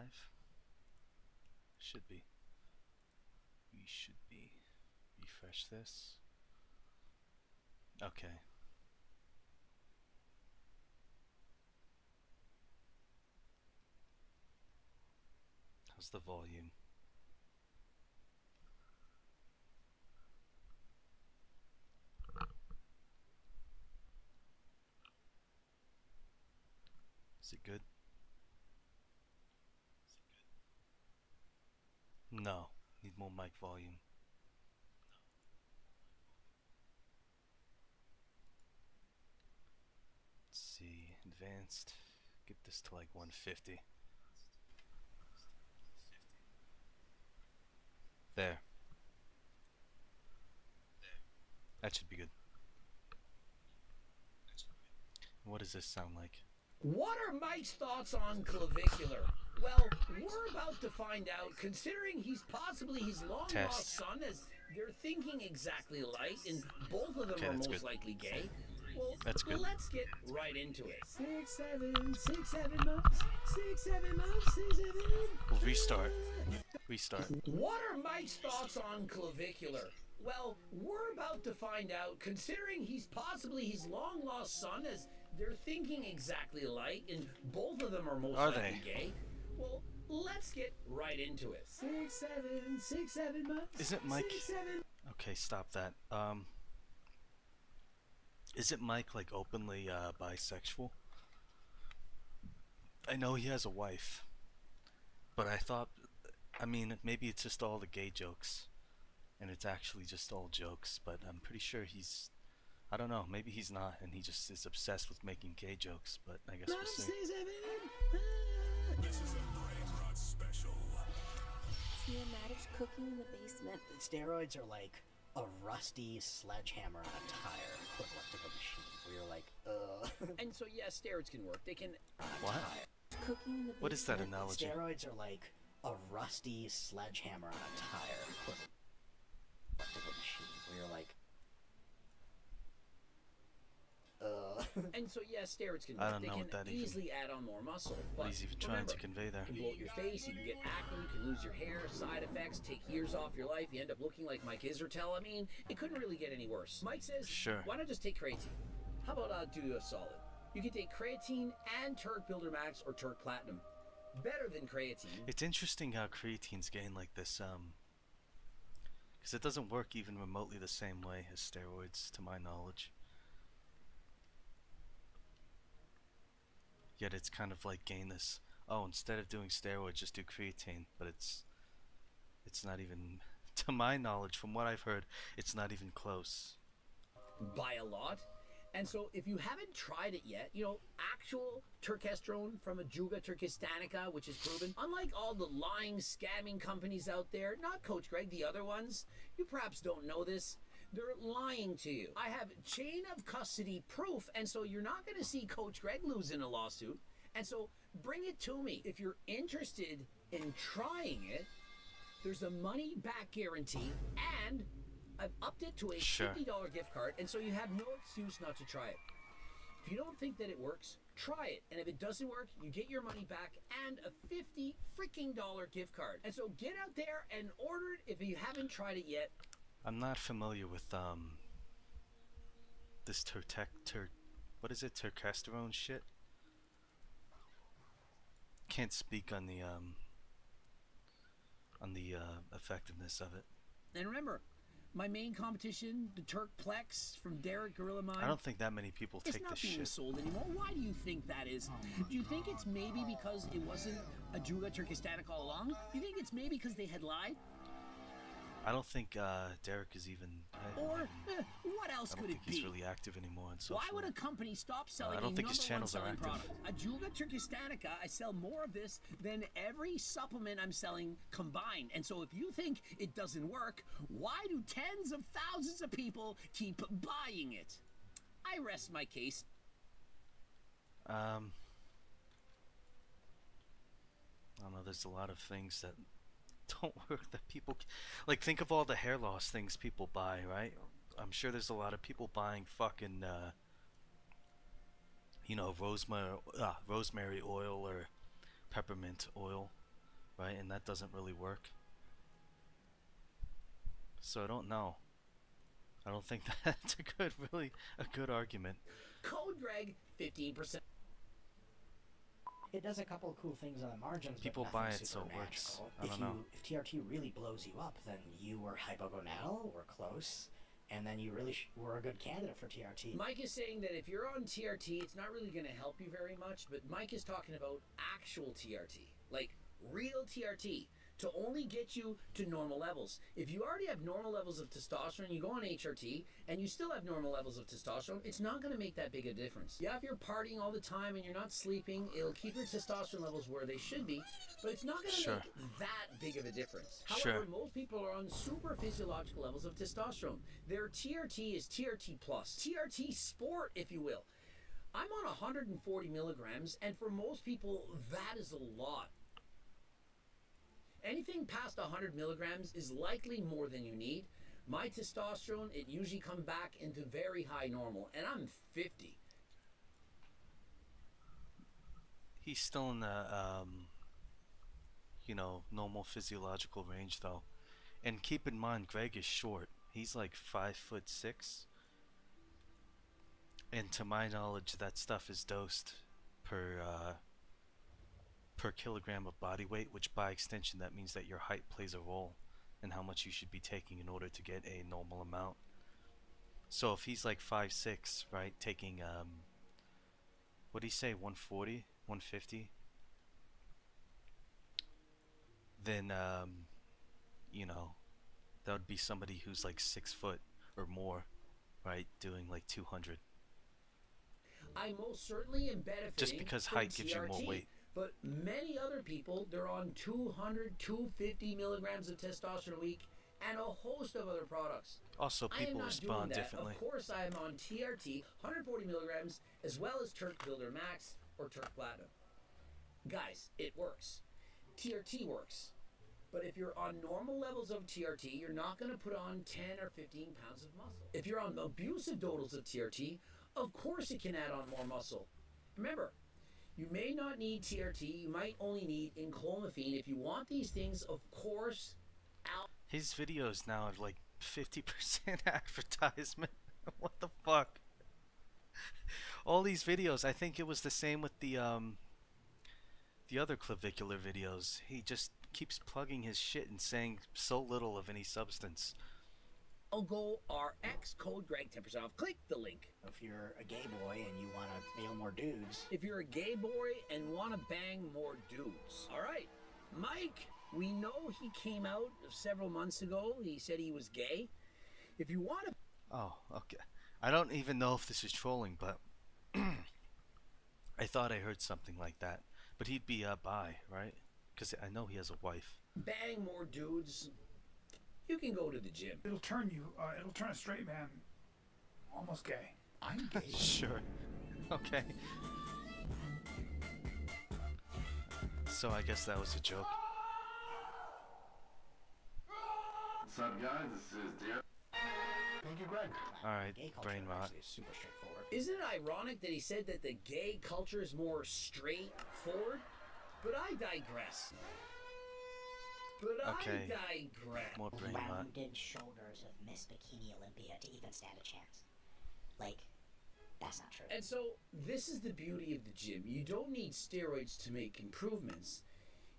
live? Should be. We should be. Refresh this. Okay. How's the volume? Is it good? No. Need more mic volume. Let's see. Advanced. Get this to like 150. There. That should be good. What does this sound like? What are Mike's thoughts on Clavicular? Well, we're about to find out, considering he's possibly his long-lost son, as they're thinking exactly alike, and both of them are most likely gay. Well, that's good. Let's get right into it. 6, 7 months, 6, 7 months, 6, 7 months, 6, 7. We'll restart. Restart. What are Mike's thoughts on Clavicular? Well, we're about to find out, considering he's possibly his long-lost son, as they're thinking exactly alike, and both of them are most likely gay. Well, let's get right into it. 6, 7, 6, 7 months. Isn't Mike? 6, 7. Okay, stop that. Isn't Mike like openly bisexual? I know he has a wife, but I thought, I mean, maybe it's just all the gay jokes, and it's actually just all jokes. But I'm pretty sure he's, I don't know, maybe he's not, and he just is obsessed with making gay jokes. But I guess we'll see. This is a brain rot special. Cinematics cooking in the basement. Steroids are like a rusty sledgehammer on a tire equivalent of a machine where you're like, And so, yeah, steroids can work. They can... What? Cooking in the basement. What is that analogy? Steroids are like a rusty sledgehammer on a tire equivalent of a machine where you're like, And so, yeah, steroids can work. I don't know they what can that easily add on more muscle. What But he's even trying to convey there. You can bloat your face, you can get acne, you can lose your hair, side effects, take years off your life, you end up looking like Mike Israetel. I mean, it couldn't really get any worse. Mike says, Sure. Why not just take creatine? How about do you a solid? You can take creatine and Turk Builder Max or Turk Platinum. Better than creatine. It's interesting how creatine's getting like this, because it doesn't work even remotely the same way as steroids, to my knowledge. Yet it's kind of like gain this, oh, instead of doing steroids, just do creatine. But it's not even, to my knowledge, from what I've heard, it's not even close. By a lot. And so if you haven't tried it yet, you know, actual turkesterone from Ajuga turkistanica, which is proven, unlike all the lying, scamming companies out there, not Coach Greg, the other ones, you perhaps don't know this, they're lying to you. I have chain of custody proof, and so you're not going to see Coach Greg lose in a lawsuit. And so bring it to me. If you're interested in trying it, there's a money back guarantee, and I've upped it to a $50 gift card, and so you have no excuse not to try it. If you don't think that it works, try it. And if it doesn't work, you get your money back and a $50 freaking gift card. And so get out there and order it if you haven't tried it yet. I'm not familiar with this what is it, turkesterone shit? Can't speak on the effectiveness of it. And remember, my main competition, the Turkplex from Derek Gorilla Mine. I don't think that many people take this shit. It's not being sold anymore. Why do you think that is? Do you think it's maybe because it wasn't Ajuga turkistanica all along? Do you think it's maybe because they had lied? I don't think Derek is even. Or what else could it be? I don't think he's really active anymore on social. Why would a company stop selling I don't think his channels are active. active. Ajuga turkistanica, I sell more of this than every supplement I'm selling combined. And so if you think it doesn't work, why do tens of thousands of people keep buying it? I rest my case. I don't know. There's a lot of things that don't work that people like. Think of all the hair loss things people buy, right? I'm sure there's a lot of people buying fucking you know, rosemary oil or peppermint oil, right? And that doesn't really work. So I don't know. I don't think that's a good argument. Code Greg, 15%. It does a couple of cool things on the margins, People but buy nothing it, so super it works. magical. I don't know. If TRT really blows you up, then you were hypogonadal, or close, and then you really were a good candidate for TRT. Mike is saying that if you're on TRT, it's not really going to help you very much, but Mike is talking about actual TRT, like real TRT, to only get you to normal levels. If you already have normal levels of testosterone, you go on HRT, and you still have normal levels of testosterone, it's not going to make that big a difference. Yeah, if you're partying all the time and you're not sleeping, it'll keep your testosterone levels where they should be, but it's not going to make that big of a difference. However, most people are on super physiological levels of testosterone. Their TRT is TRT plus, TRT sport, if you will. I'm on 140 milligrams, and for most people, that is a lot. Anything past 100 milligrams is likely more than you need. My testosterone, it usually comes back into very high normal, and I'm 50. He's still in the, normal physiological range though. And keep in mind, Greg is short. He's like 5'6". And to my knowledge, that stuff is dosed per kilogram of body weight, which by extension that means that your height plays a role in how much you should be taking in order to get a normal amount. So if he's like 5'6", right, taking what do you say, 140, 150, then that would be somebody who's like 6 foot or more, right, doing like 200. I most certainly am benefiting just because from height gives you more TRT. weight. But many other people, they're on 200, 250 milligrams of testosterone a week and a host of other products. Also, people respond differently. Of course, I am on TRT, 140 milligrams, as well as Turk Builder Max or Turk Platinum. Guys, it works. TRT works. But if you're on normal levels of TRT, you're not going to put on 10 or 15 pounds of muscle. If you're on abusive doses of TRT, of course it can add on more muscle. Remember, you may not need TRT, you might only need enclomiphene. If you want these things, of course, his videos now have like 50% advertisement. What the fuck? All these videos, I think it was the same with the other clavicular videos. He just keeps plugging his shit and saying so little of any substance. Go RX, code Greg, 10% off. Click the link. If you're a gay boy and you want to nail more dudes. If you're a gay boy and want to bang more dudes. All right, Mike, we know he came out several months ago. He said he was gay. If you want to... Oh, okay. I don't even know if this is trolling, but I thought I heard something like that. But he'd be bi, right? Because I know he has a wife. Bang more dudes. You can go to the gym. It'll turn a straight man almost gay. I'm gay. Sure. Okay. So I guess that was a joke. What's up, guys? This is Derek. Thank you, Greg. Alright, Gay culture brain rot. actually is super straightforward. Isn't it ironic that he said that the gay culture is more straightforward? But I digress. Okay. I digress. More brain rot. Rounded shoulders of Miss Bikini Olympia to even stand a chance. Like, that's not true. And so, this is the beauty of the gym. You don't need steroids to make improvements.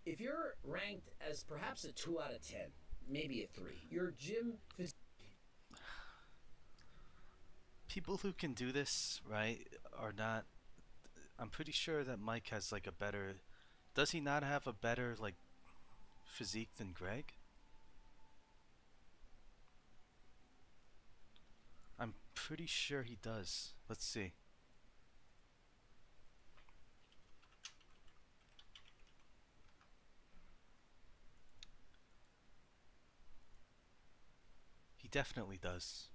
If you're ranked as perhaps a 2 out of 10, maybe a 3, your gym... People who can do this, right, are not... I'm pretty sure that Mike has like a better... Does he not have a better, like, physique than Greg? I'm pretty sure he does. Let's see. He definitely does.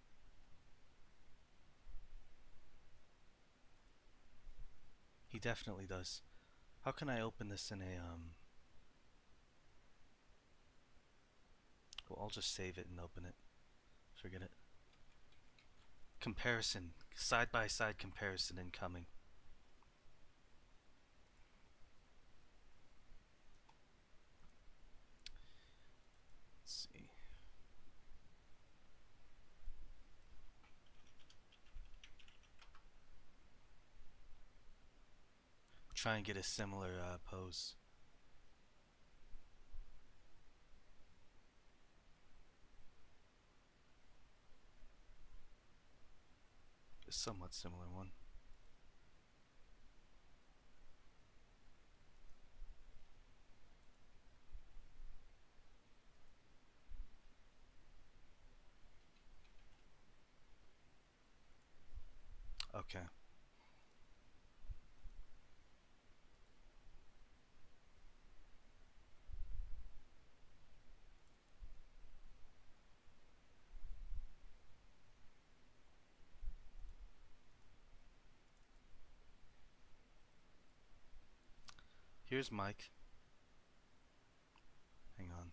He definitely does. How can I open this in a well, I'll just save it and open it. Forget it. Comparison. Side by side comparison incoming. try and get a similar pose. A somewhat similar one. Okay. Here's Mike. Hang on.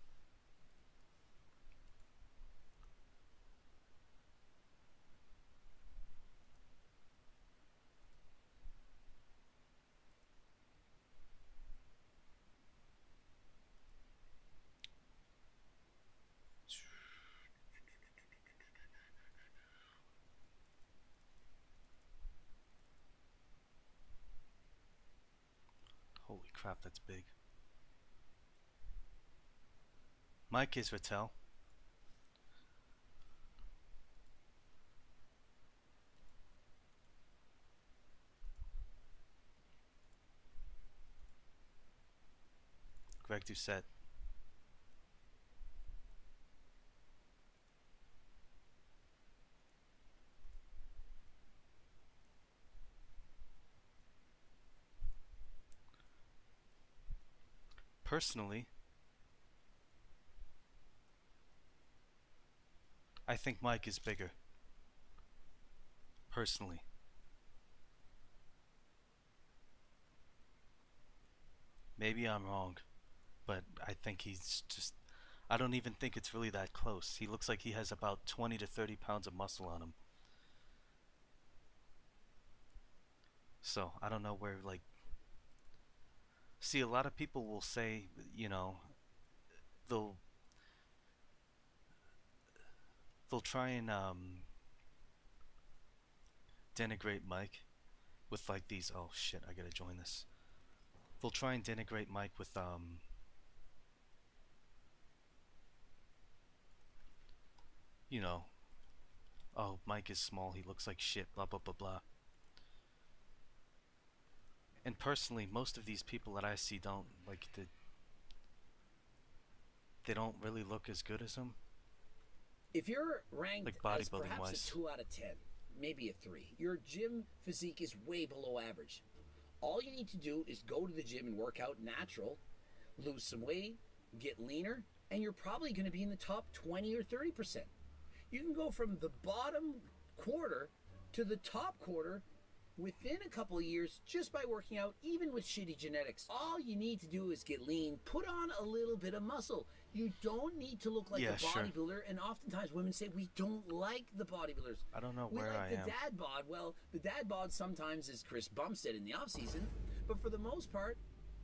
Holy crap, that's big. Mike is Rattel. Greg Doucette. Personally, I think Mike is bigger. Personally. Maybe I'm wrong, but I think he's just... I don't even think it's really that close. He looks like he has about 20 to 30 pounds of muscle on him. So, I don't know where, like... See, a lot of people will say, you know, they'll try and denigrate Mike with like these... Oh shit, I gotta join this. They'll try and denigrate Mike with you know, oh, Mike is small, he looks like shit, blah blah blah blah. And personally, most of these people that I see don't like they don't really look as good as him. If you're ranked Like as bodybuilding perhaps wise. a 2 out of 10, maybe a 3, your gym physique is way below average. All you need to do is go to the gym and work out natural, lose some weight, get leaner, and you're probably going to be in the top 20 or 30%. You can go from the bottom quarter to the top quarter within a couple of years just by working out, even with shitty genetics. All you need to do is get lean, put on a little bit of muscle. You don't need to look like Yeah, a sure. bodybuilder, and oftentimes women say we don't like the bodybuilders. I don't know We where like I the am. dad bod. Well, the dad bod sometimes, as Chris Bumstead in the off season, but for the most part,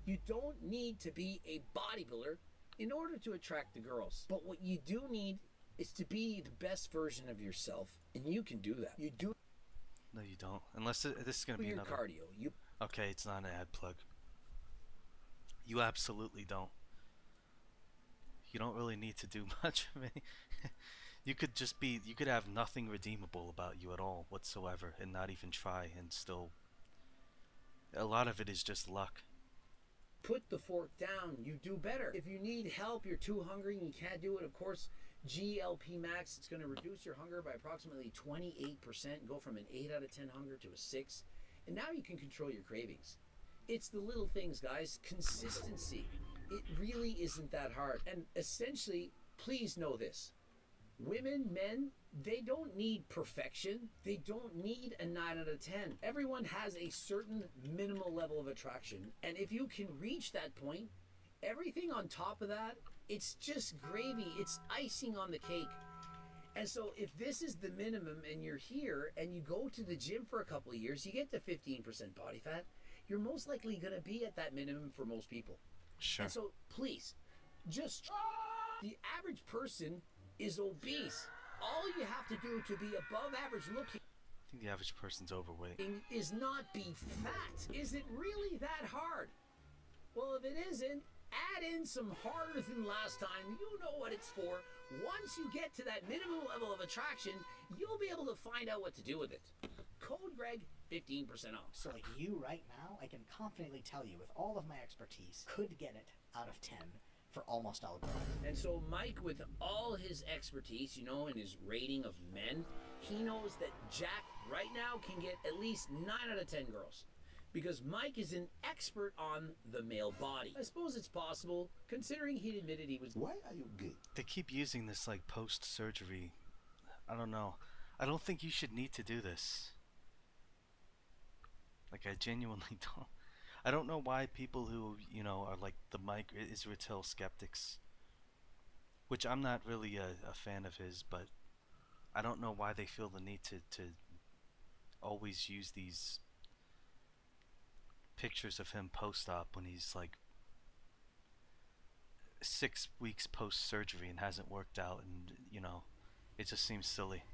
you don't need to be a bodybuilder in order to attract the girls. But what you do need is to be the best version of yourself, and you can do that. You do No, you don't. Unless this is gonna be your another... cardio. You Okay, it's not an ad plug. You absolutely don't. You don't really need to do much of any... You could just be... You could have nothing redeemable about you at all whatsoever and not even try and still... A lot of it is just luck. put the fork down. You do better. If you need help, you're too hungry and you can't do it, of course, GLP Max, it's going to reduce your hunger by approximately 28%, go from an 8 out of 10 hunger to a 6, and now you can control your cravings. It's the little things, guys. Consistency. It really isn't that hard. And essentially, please know this. Women, men, they don't need perfection. They don't need a 9 out of 10. Everyone has a certain minimal level of attraction. And if you can reach that point, everything on top of that, it's just gravy. It's icing on the cake. And so if this is the minimum and you're here and you go to the gym for a couple of years, you get to 15% body fat, you're most likely going to be at that minimum for most people. Sure. And so please, just the average person is obese. All you have to do to be above average looking. think the average person's overweight. Is not be fat. Is it really that hard? Well, if it isn't, add in some harder than last time. You know what it's for. Once you get to that minimum level of attraction, you'll be able to find out what to do with it. Code Greg, 15% off. So like you right now, I can confidently tell you with all of my expertise, could get it out of 10 for almost all girls. And so Mike, with all his expertise, you know, and his rating of men, he knows that Jack right now can get at least 9 out of 10 girls. Because Mike is an expert on the male body. I suppose it's possible, considering he'd admitted he was... Why are you gay? They keep using this like post-surgery. I don't know. I don't think you should need to do this. Like, I genuinely don't. I don't know why people who, you know, are like the Mike Israel skeptics, which I'm not really a fan of his, but I don't know why they feel the need to always use these pictures of him post-op when he's like 6 weeks post-surgery and hasn't worked out, and you know, it just seems silly.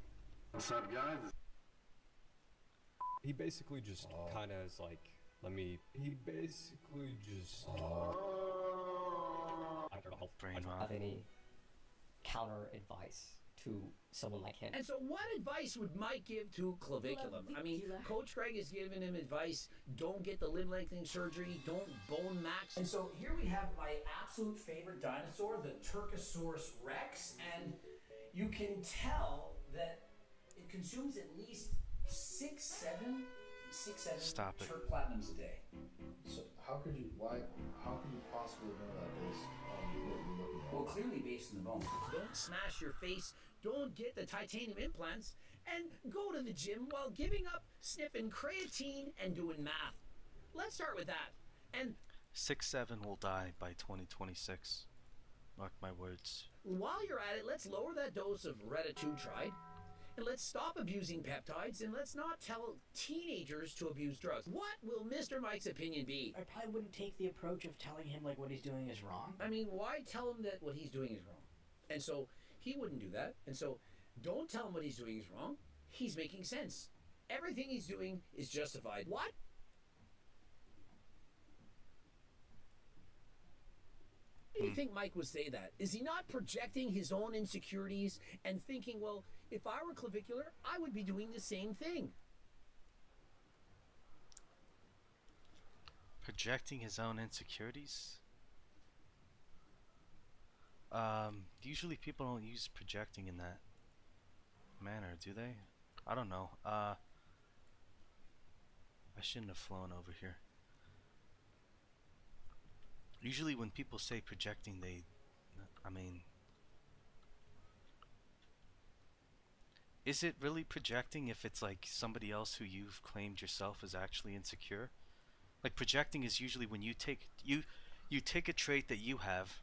What's up, guys? He basically just kind of is like, he basically just, Brain rot. have any counter advice to someone like him. And so what advice would Mike give to Clavicular? I mean, Coach Greg has given him advice, don't get the limb lengthening surgery, don't bone max. And so here we have my absolute favorite dinosaur, the Turkosaurus Rex, and you can tell that it consumes at least six, seven Stop it. Turk Platinums a day. So how could you possibly know that based on what you're looking at? Well, clearly based on the bone. Don't smash your face, don't get the titanium implants, and go to the gym while giving up sniffing creatine and doing math. Let's start with that. And 6'7" will die by 2026. Mark my words. while you're at it, let's lower that dose of retatrutide, and let's stop abusing peptides, and let's not tell teenagers to abuse drugs. What will Mr. Mike's opinion be? I probably wouldn't take the approach of telling him like what he's doing is wrong. I mean, why tell him that what he's doing is wrong? And so he wouldn't do that. And so don't tell him what he's doing is wrong. He's making sense. Everything he's doing is justified. What? Why do you think Mike would say that? Is he not projecting his own insecurities and thinking, well, if I were clavicular, I would be doing the same thing? Projecting his own insecurities? Usually people don't use projecting in that manner, do they? I don't know. I shouldn't have flown over here. Usually when people say projecting, I mean, is it really projecting if it's like somebody else who you've claimed yourself is actually insecure? Like, projecting is usually when you take a trait that you have,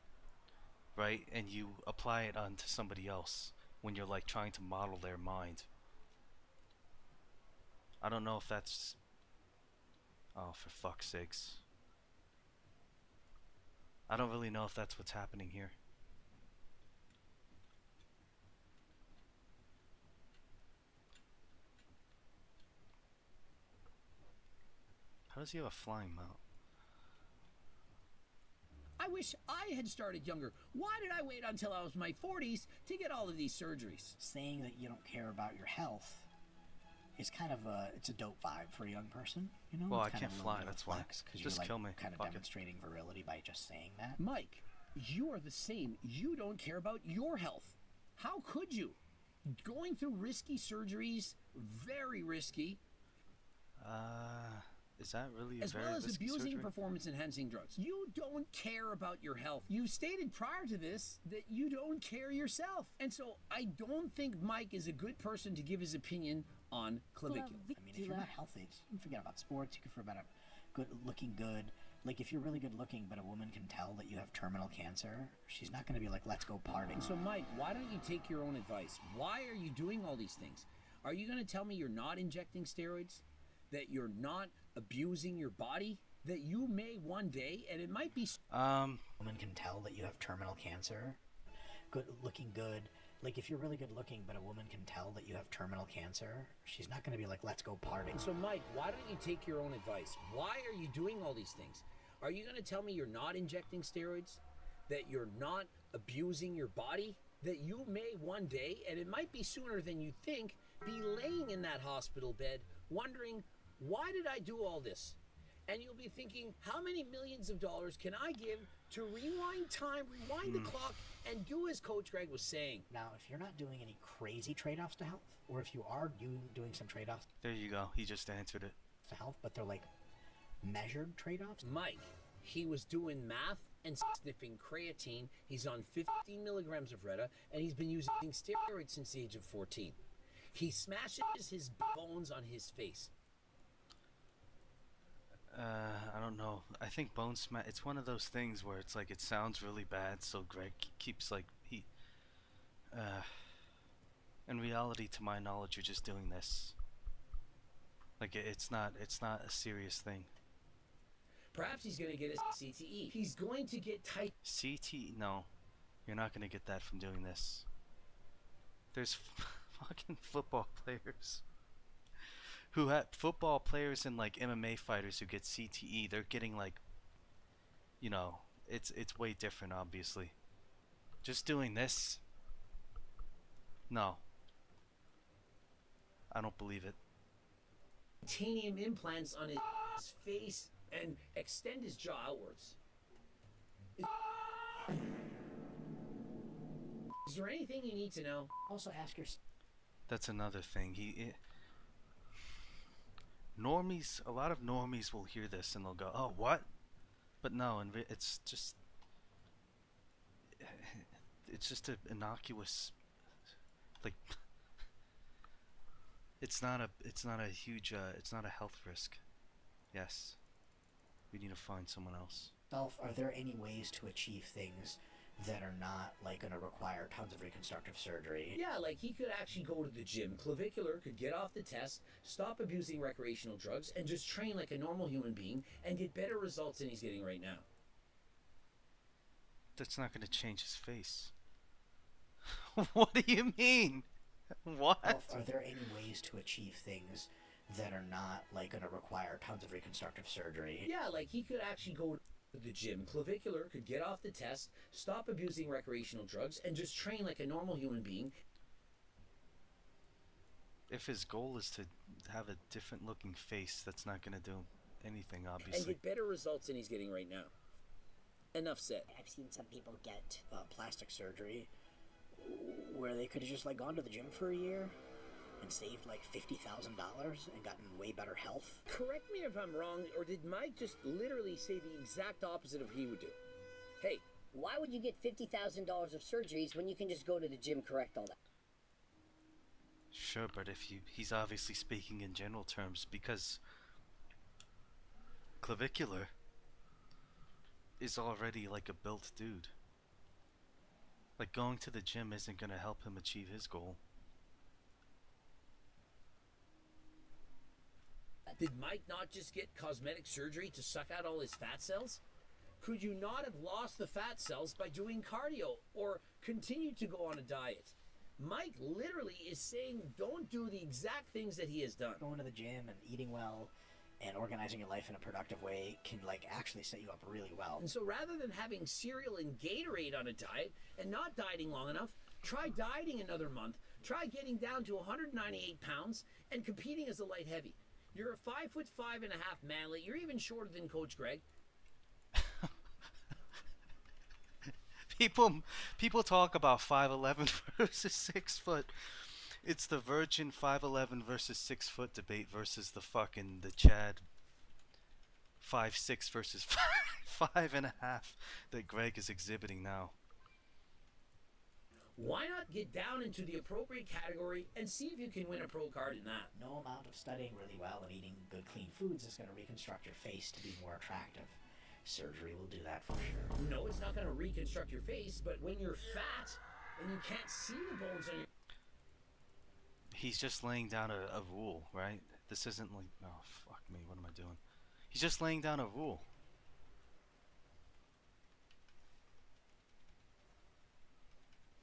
right, and you apply it onto somebody else when you're like trying to model their mind. I don't know if that's... Oh, for fuck's sakes. I don't really know if that's what's happening here. How does he have a flying mount? I wish I had started younger. Why did I wait until I was in my 40s to get all of these surgeries? Saying that you don't care about your health is kind of it's a dope vibe for a young person, you know? Well, It's I kind of can't a fly, little bit of that's why. flex, 'cause Just you're, kill me. Kind of Fuck it. demonstrating virility by just saying that. Mike, you are the same. You don't care about your health. How could you? Going through risky surgeries, very risky, Is that really as very well as risky abusing surgery? performance-enhancing drugs. You don't care about your health. You stated prior to this that you don't care yourself. And so I don't think Mike is a good person to give his opinion on clavicular. I mean, if you're not healthy, you can forget about sports, you can forget about looking good. Like, if you're really good looking, but a woman can tell that you have terminal cancer, she's not going to be like, let's go party. So Mike, why don't you take your own advice? Why are you doing all these things? Are you going to tell me you're not injecting steroids? That you're not abusing your body? That you may one day, and it might be... woman can tell that you have terminal cancer, looking good, Like, if you're really good looking, but a woman can tell that you have terminal cancer, she's not going to be like, let's go party. So, Mike, why don't you take your own advice? Why are you doing all these things? Are you going to tell me you're not injecting steroids? That you're not abusing your body? That you may one day, and it might be sooner than you think, be laying in that hospital bed wondering, why did I do all this? And you'll be thinking, how many millions of dollars can I give to rewind time, rewind the clock, and do as Coach Greg was saying? Now, if you're not doing any crazy trade-offs to health, or if you are doing some trade-offs There you go. He just answered it. to health, but they're like measured trade-offs. Mike, he was doing math and sniffing creatine. He's on 15 milligrams of Retta, and he's been using steroids since the age of 14. He smashes his bones on his face. I don't know. I think bone smash. It's one of those things where it's like it sounds really bad, so Greg keeps like he. In reality, to my knowledge, you're just doing this. Like it's not a serious thing. Perhaps he's going to get a CTE. He's going to get type. CT? No, you're not gonna get that from doing this. There's fucking football players who have football players and like MMA fighters who get CTE. They're getting like, you know, it's way different, obviously. Just doing this, no, I don't believe it. Titanium implants on his face and extend his jaw outwards. Is there anything you need to know? Also, ask yourself. That's another thing. Normies, a lot of normies will hear this and they'll go, "Oh, what?" But no, and it's just an innocuous, like, it's not a huge, it's not a health risk. Yes, we need to find someone else. Are there any ways to achieve things that are not like going to require tons of reconstructive surgery? Yeah, like he could actually go to the gym. Clavicular could get off the test, stop abusing recreational drugs, and just train like a normal human being and get better results than he's getting right now. That's not going to change his face. What do you mean? What? Are there any ways to achieve things that are not like going to require tons of reconstructive surgery? Yeah, like he could actually go to the gym. Clavicular could get off the test, stop abusing recreational drugs, and just train like a normal human being. If his goal is to have a different looking face, that's not going to do anything, And obviously. get better results than he's getting right now. Enough said. I've seen some people get plastic surgery where they could have just like gone to the gym for a year and saved like $50,000 and gotten way better health. Correct me if I'm wrong, or did Mike just literally say the exact opposite of what he would do? Hey, Why would you get $50,000 of surgeries when you can just go to the gym, correct all that? Sure, but if he's obviously speaking in general terms, because Clavicular is already like a built dude. Like, going to the gym isn't gonna help him achieve his goal. Did Mike not just get cosmetic surgery to suck out all his fat cells? Could you not have lost the fat cells by doing cardio or continue to go on a diet? Mike literally is saying don't do the exact things that he has done. Going to the gym and eating well and organizing your life in a productive way can like actually set you up really well. And so rather than having cereal and Gatorade on a diet and not dieting long enough, try dieting another month. Try getting down to 198 pounds and competing as a light heavy. You're a 5'5.5" manlet. You're even shorter than Coach Greg. People talk about 5'11" versus 6 foot. It's the virgin 5'11" versus 6 foot debate versus the Chad 5'6" versus 5'5.5" that Greg is exhibiting now. Why not get down into the appropriate category and see if you can win a pro card in that? No amount of studying really well and eating good clean foods is going to reconstruct your face to be more attractive. Surgery will do that for sure. No, it's not going to reconstruct your face, but when you're fat and you can't see the bones on your... He's just laying down a rule, right? This isn't like... Oh, fuck me, what am I doing? He's just laying down a rule.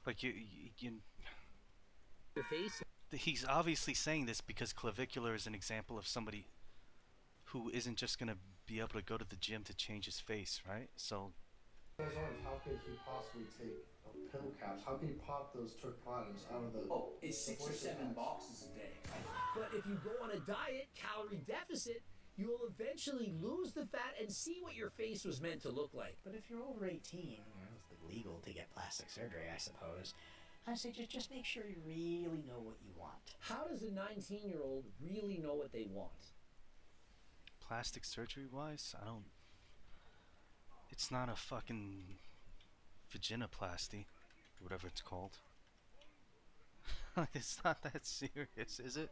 Like, you your face. He's obviously saying this because Clavicular is an example of somebody who isn't just gonna be able to go to the gym to change his face, right? So How could he possibly take a pill caps? How could he pop those took platinums out of the? Oh, it's 6 or 7 boxes a day. But if you go on a diet, calorie deficit, you'll eventually lose the fat and see what your face was meant to look like. But if you're over 18, it's legal to get plastic surgery, I suppose. I say just make sure you really know what you want. How does a 19-year-old really know what they want? plastic surgery wise, I don't. It's not a fucking vaginoplasty, or whatever it's called. It's not that serious, is it?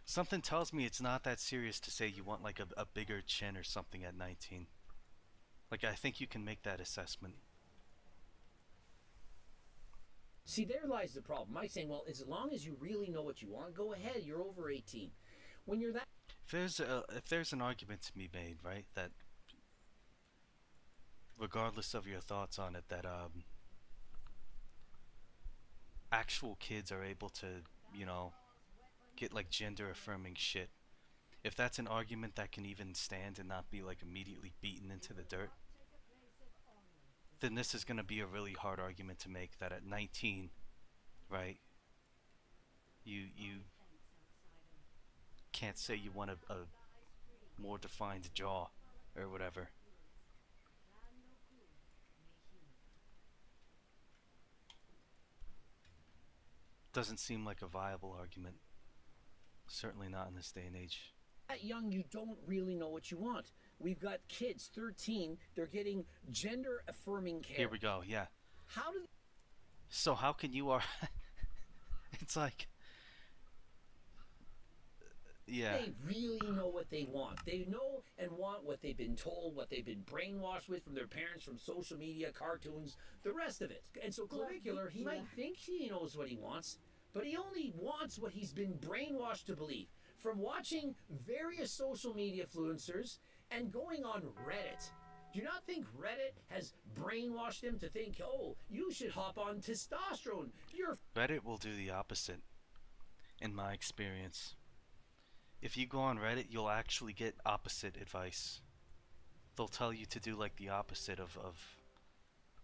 Something tells me it's not that serious to say you want like a bigger chin or something at 19. Like, I think you can make that assessment. See, there lies the problem. Mike's saying, well, as long as you really know what you want, go ahead. You're over 18. When you're that... If there's an argument to be made, right, that regardless of your thoughts on it, that actual kids are able to, you know, get like gender affirming shit. If that's an argument that can even stand and not be like immediately beaten into the dirt, then this is going to be a really hard argument to make, that at 19, right, you can't say you want a more defined jaw or whatever. Doesn't seem like a viable argument. Certainly not in this day and age. That young, you don't really know what you want. We've got kids, 13, they're getting gender affirming care. Here we go, yeah. How do... So how can you it's like... Yeah. They really know what they want. They know and want what they've been told, what they've been brainwashed with from their parents, from social media, cartoons, the rest of it. And so Clavicular, he might think he knows what he wants, but he only wants what he's been brainwashed to believe. From watching various social media influencers and going on Reddit. Do you not think Reddit has brainwashed him to think, oh, you should hop on testosterone? Reddit will do the opposite, in my experience. If you go on Reddit, you'll actually get opposite advice. They'll tell you to do like the opposite of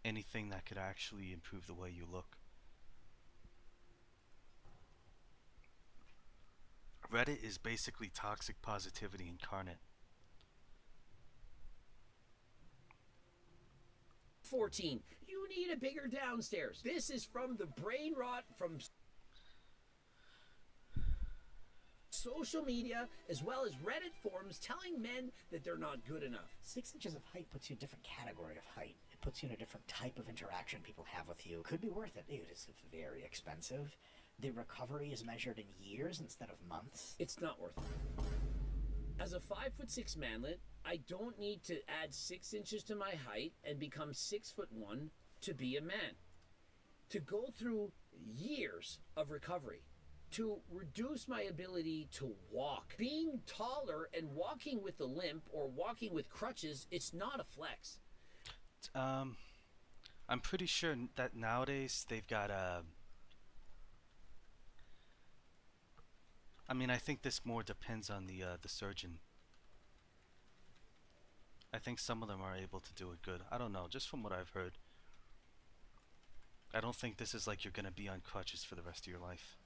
anything that could actually improve the way you look. Reddit is basically toxic positivity incarnate. 14. You need a bigger downstairs. This is from the brain rot from social media as well as Reddit forums telling men that they're not good enough. 6 inches of height puts you in a different category of height. It puts you in a different type of interaction people have with you. Could be worth it. Dude, it's very expensive. The recovery is measured in years instead of months. It's not worth it. As a 5'6" manlet, I don't need to add 6 inches to my height and become 6'1" to be a man. To go through years of recovery, to reduce my ability to walk. Being taller and walking with a limp or walking with crutches, it's not a flex. I'm pretty sure that nowadays they've got I mean, I think this more depends on the surgeon. I think some of them are able to do it good. I don't know, just from what I've heard. I don't think this is like you're gonna be on crutches for the rest of your life.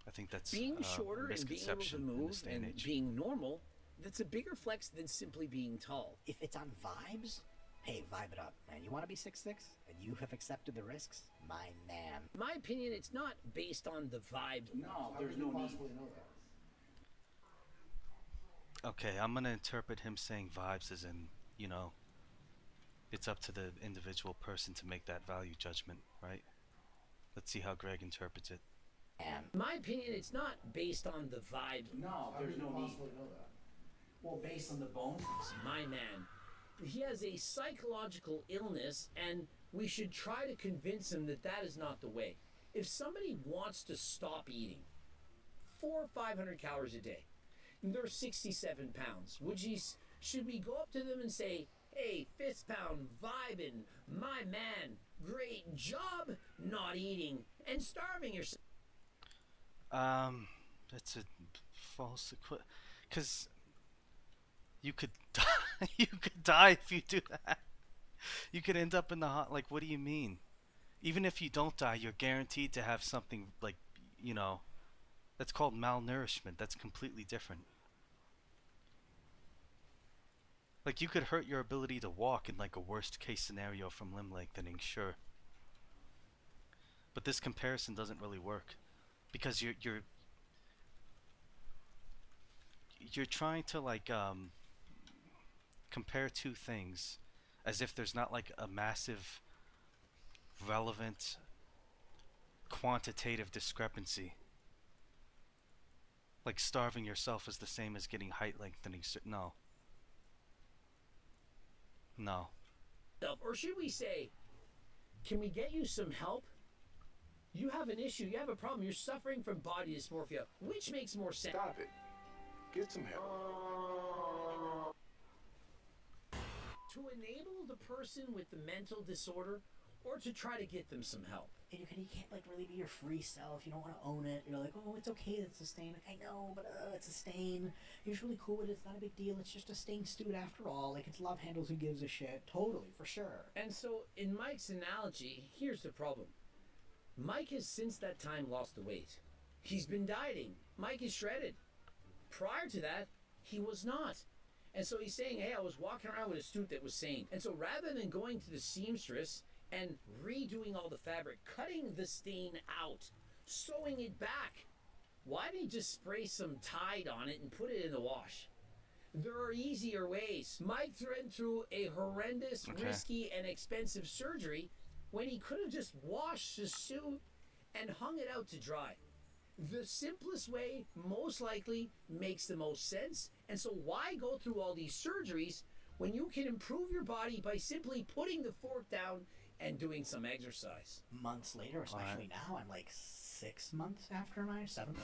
I think that's being shorter and being able to move and being normal, that's a bigger flex than simply being tall. If it's on vibes, hey, vibe it up, man. You want to be 6'6", and you have accepted the risks? My man. My opinion, it's not based on the vibe. No, there's no need. Okay, I'm gonna interpret him saying vibes as in, you know, it's up to the individual person to make that value judgment, right? Let's see how Greg interprets it. My opinion, it's not based on the vibe. No, there's no need. Well, based on the bones. My man, he has a psychological illness, and we should try to convince him that that is not the way. If somebody wants to stop eating 400 or 500 calories a day, and they're 67 pounds, should we go up to them and say, Hey, fist pound, vibing, my man, great job not eating and starving yourself. That's a false because you could die. You could die if you do that. You could end up in the hot. Like, what do you mean? Even if you don't die, you're guaranteed to have something like, you know, that's called malnourishment. That's completely different. Like, you could hurt your ability to walk in like a worst case scenario from limb lengthening, sure. But this comparison doesn't really work because you're trying to like compare two things as if there's not like a massive relevant quantitative discrepancy. Like starving yourself is the same as getting height lengthening. No. No. Or should we say, can we get you some help? You have an issue, you have a problem, you're suffering from body dysmorphia. Which makes more sense? Stop it. Get some help. To enable the person with the mental disorder or to try to get them some help. And you can't like really be your free self. You don't want to own it. You're like, oh, it's okay, it's a stain. Like, I know, but it's a stain. You're really cool with it. It's not a big deal. It's just a stain student after all. Like, it's Love Handles, who gives a shit. Totally, for sure. And so, in Mike's analogy, here's the problem. Mike has since that time lost the weight. He's been dieting. Mike is shredded. Prior to that, he was not. And so he's saying, hey, I was walking around with a suit that was sane. And so rather than going to the seamstress and redoing all the fabric, cutting the stain out, sewing it back, why didn't he just spray some Tide on it and put it in the wash? There are easier ways. Mike went through a horrendous, risky, and expensive surgery when he could have just washed the suit and hung it out to dry. The simplest way, most likely, makes the most sense. And so why go through all these surgeries when you can improve your body by simply putting the fork down and doing some exercise? Months later, especially now, I'm like 6 months after my 7th.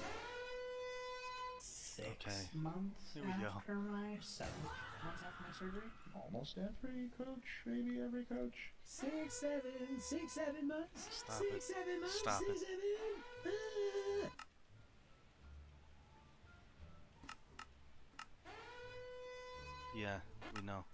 6 months after my 7th months after my surgery. Almost every coach, maybe every coach. 6, 7 months. Stop 6, it. 7 months. Stop 6, it. 7. Yeah, we know.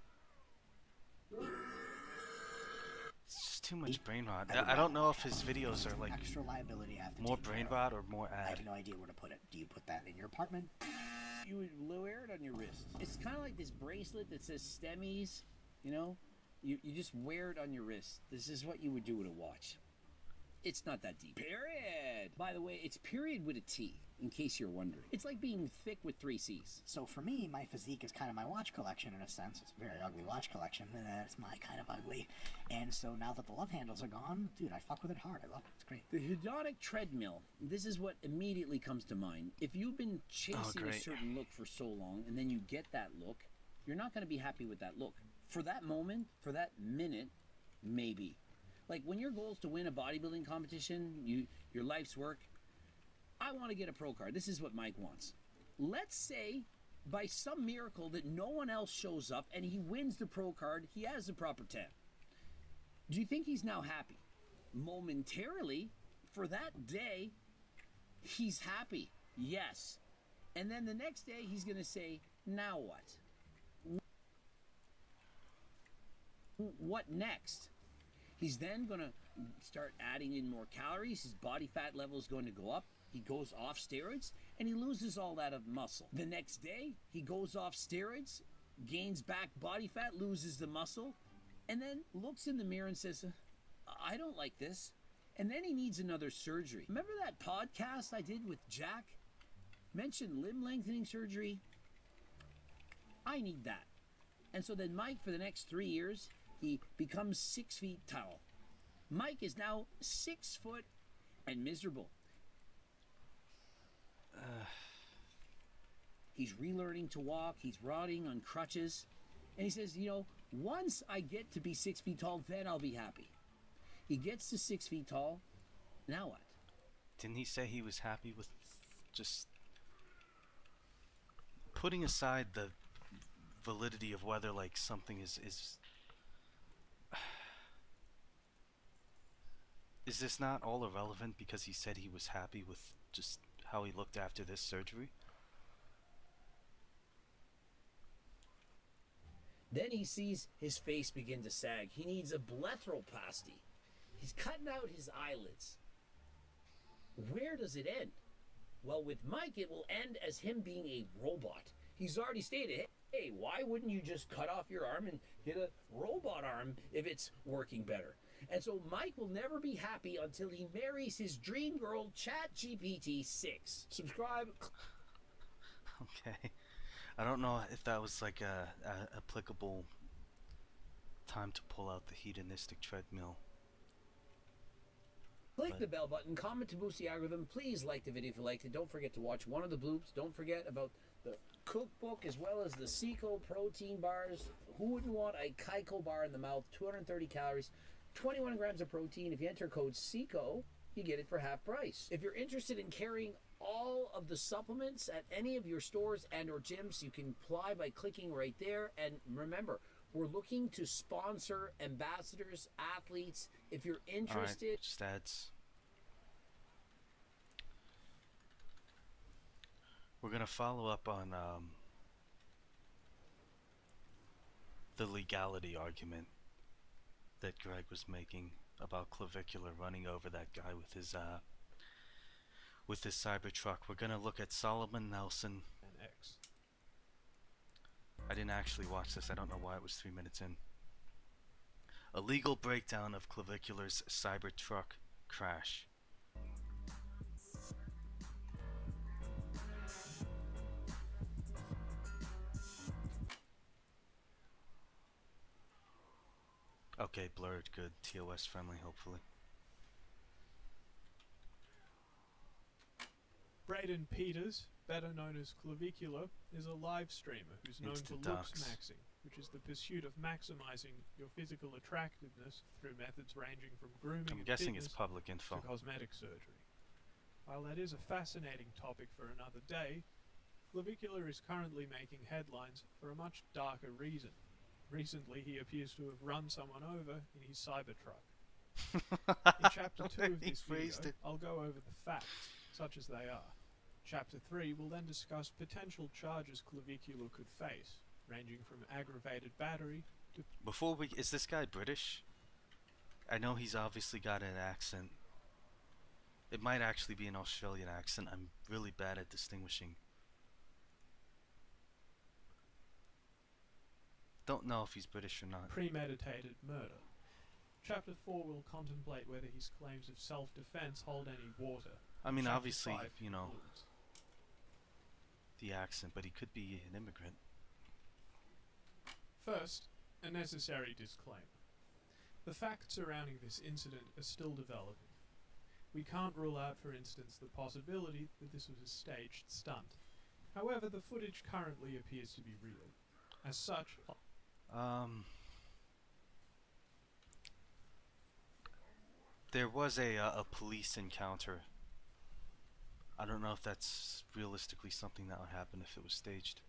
It's just too much brain rot. I don't know if his videos are like extra liability I have to more take brain care of. rot or more I ad. have no idea where to put it. Do you put that in your apartment? You would wear it on your wrist. It's kind of like this bracelet that says STEMIs, you know? You just wear it on your wrist. This is what you would do with a watch. It's not that deep. Period. By the way, it's period with a T, in case you're wondering. It's like being thick with 3 C's. So for me, my physique is kind of my watch collection in a sense. It's a very ugly watch collection. It's my kind of ugly. And so now that the Love Handles are gone, dude, I fuck with it hard. I love it. It's great. The hedonic treadmill. This is what immediately comes to mind. If you've been chasing a certain look for so long, and then you get that look, you're not going to be happy with that look. For that moment, for that minute, maybe. Like when your goal is to win a bodybuilding competition, your life's work, I want to get a pro card. This is what Mike wants. Let's say by some miracle that no one else shows up and he wins the pro card, he has the proper 10. Do you think he's now happy? Momentarily, for that day, he's happy. Yes. And then the next day he's going to say, now what? What next? He's then going to start adding in more calories. His body fat level is going to go up. He goes off steroids, and he loses all that of muscle. The next day, he goes off steroids, gains back body fat, loses the muscle, and then looks in the mirror and says, I don't like this. And then he needs another surgery. Remember that podcast I did with Jack? Mentioned limb lengthening surgery? I need that. And so then Mike, for the next 3 years, he becomes 6 feet tall. Mike is now 6 foot and miserable. He's relearning to walk. He's rotting on crutches. And he says, you know, once I get to be 6 feet tall, then I'll be happy. He gets to 6 feet tall. Now what? Didn't he say he was happy with just putting aside the validity of whether like something is is this not all irrelevant because he said he was happy with just how he looked after this surgery? Then he sees his face begin to sag. He needs a blepharoplasty. He's cutting out his eyelids. Where does it end? Well, with Mike, it will end as him being a robot. He's already stated, hey, why wouldn't you just cut off your arm and get a robot arm if it's working better? And so Mike will never be happy until he marries his dream girl, ChatGPT 6. Subscribe. Okay. I don't know if that was like a applicable time to pull out the hedonistic treadmill. Click the bell button, comment to boost the algorithm. Please like the video if you liked it. Don't forget to watch one of the bloops. Don't forget about the cookbook as well as the Seco protein bars. Who wouldn't want a Kaiko bar in the mouth? 230 calories, 21 grams of protein. If you enter code SECO, you get it for half price. If you're interested in carrying all of the supplements at any of your stores and or gyms, you can apply by clicking right there. And remember, we're looking to sponsor ambassadors, athletes. If you're interested... Alright, just ads. We're going to follow up on the legality argument that Greg was making about Clavicular running over that guy with his Cybertruck. We're going to look at Solomon Nelson. And X. I didn't actually watch this. I don't know why it was 3 minutes in. A legal breakdown of Clavicular's Cybertruck crash. Okay, blurred, good. TOS friendly, hopefully. Braden Peters, better known as Clavicular, is a live streamer who's known for looks maxing, which is the pursuit of maximizing your physical attractiveness through methods ranging from grooming I'm and guessing it's fitness public info. to cosmetic surgery. While that is a fascinating topic for another day, Clavicular is currently making headlines for a much darker reason. Recently, he appears to have run someone over in his Cybertruck. In Chapter 2 of this video, I'll go over the facts, such as they are. Chapter 3 will then discuss potential charges Clavicular could face, ranging from aggravated battery to... Before we... Is this guy British? I know he's obviously got an accent. It might actually be an Australian accent. I'm really bad at distinguishing. Don't know if he's British or not. Premeditated murder. Chapter 4 will contemplate whether his claims of self-defense hold any water. I mean, Chapter obviously, 5 you know, concludes. the accent, but he could be an immigrant. First, a necessary disclaimer. The facts surrounding this incident are still developing. We can't rule out, for instance, the possibility that this was a staged stunt. However, the footage currently appears to be real. As such... There was a police encounter. I don't know if that's realistically something that would happen if it was staged.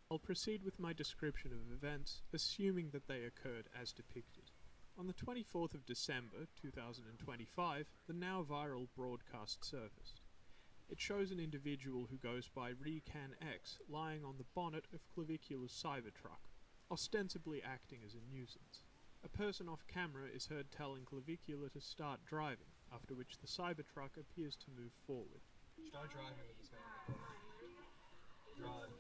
I'll proceed with my description of events, assuming that they occurred as depicted. On the 24th of December 2025, the now viral broadcast surfaced. It shows an individual who goes by Recan X lying on the bonnet of Clavicular's Cybertruck, ostensibly acting as a nuisance. A person off camera is heard telling Clavicular to start driving, after which the Cybertruck appears to move forward. Start driving with this guy. Drive.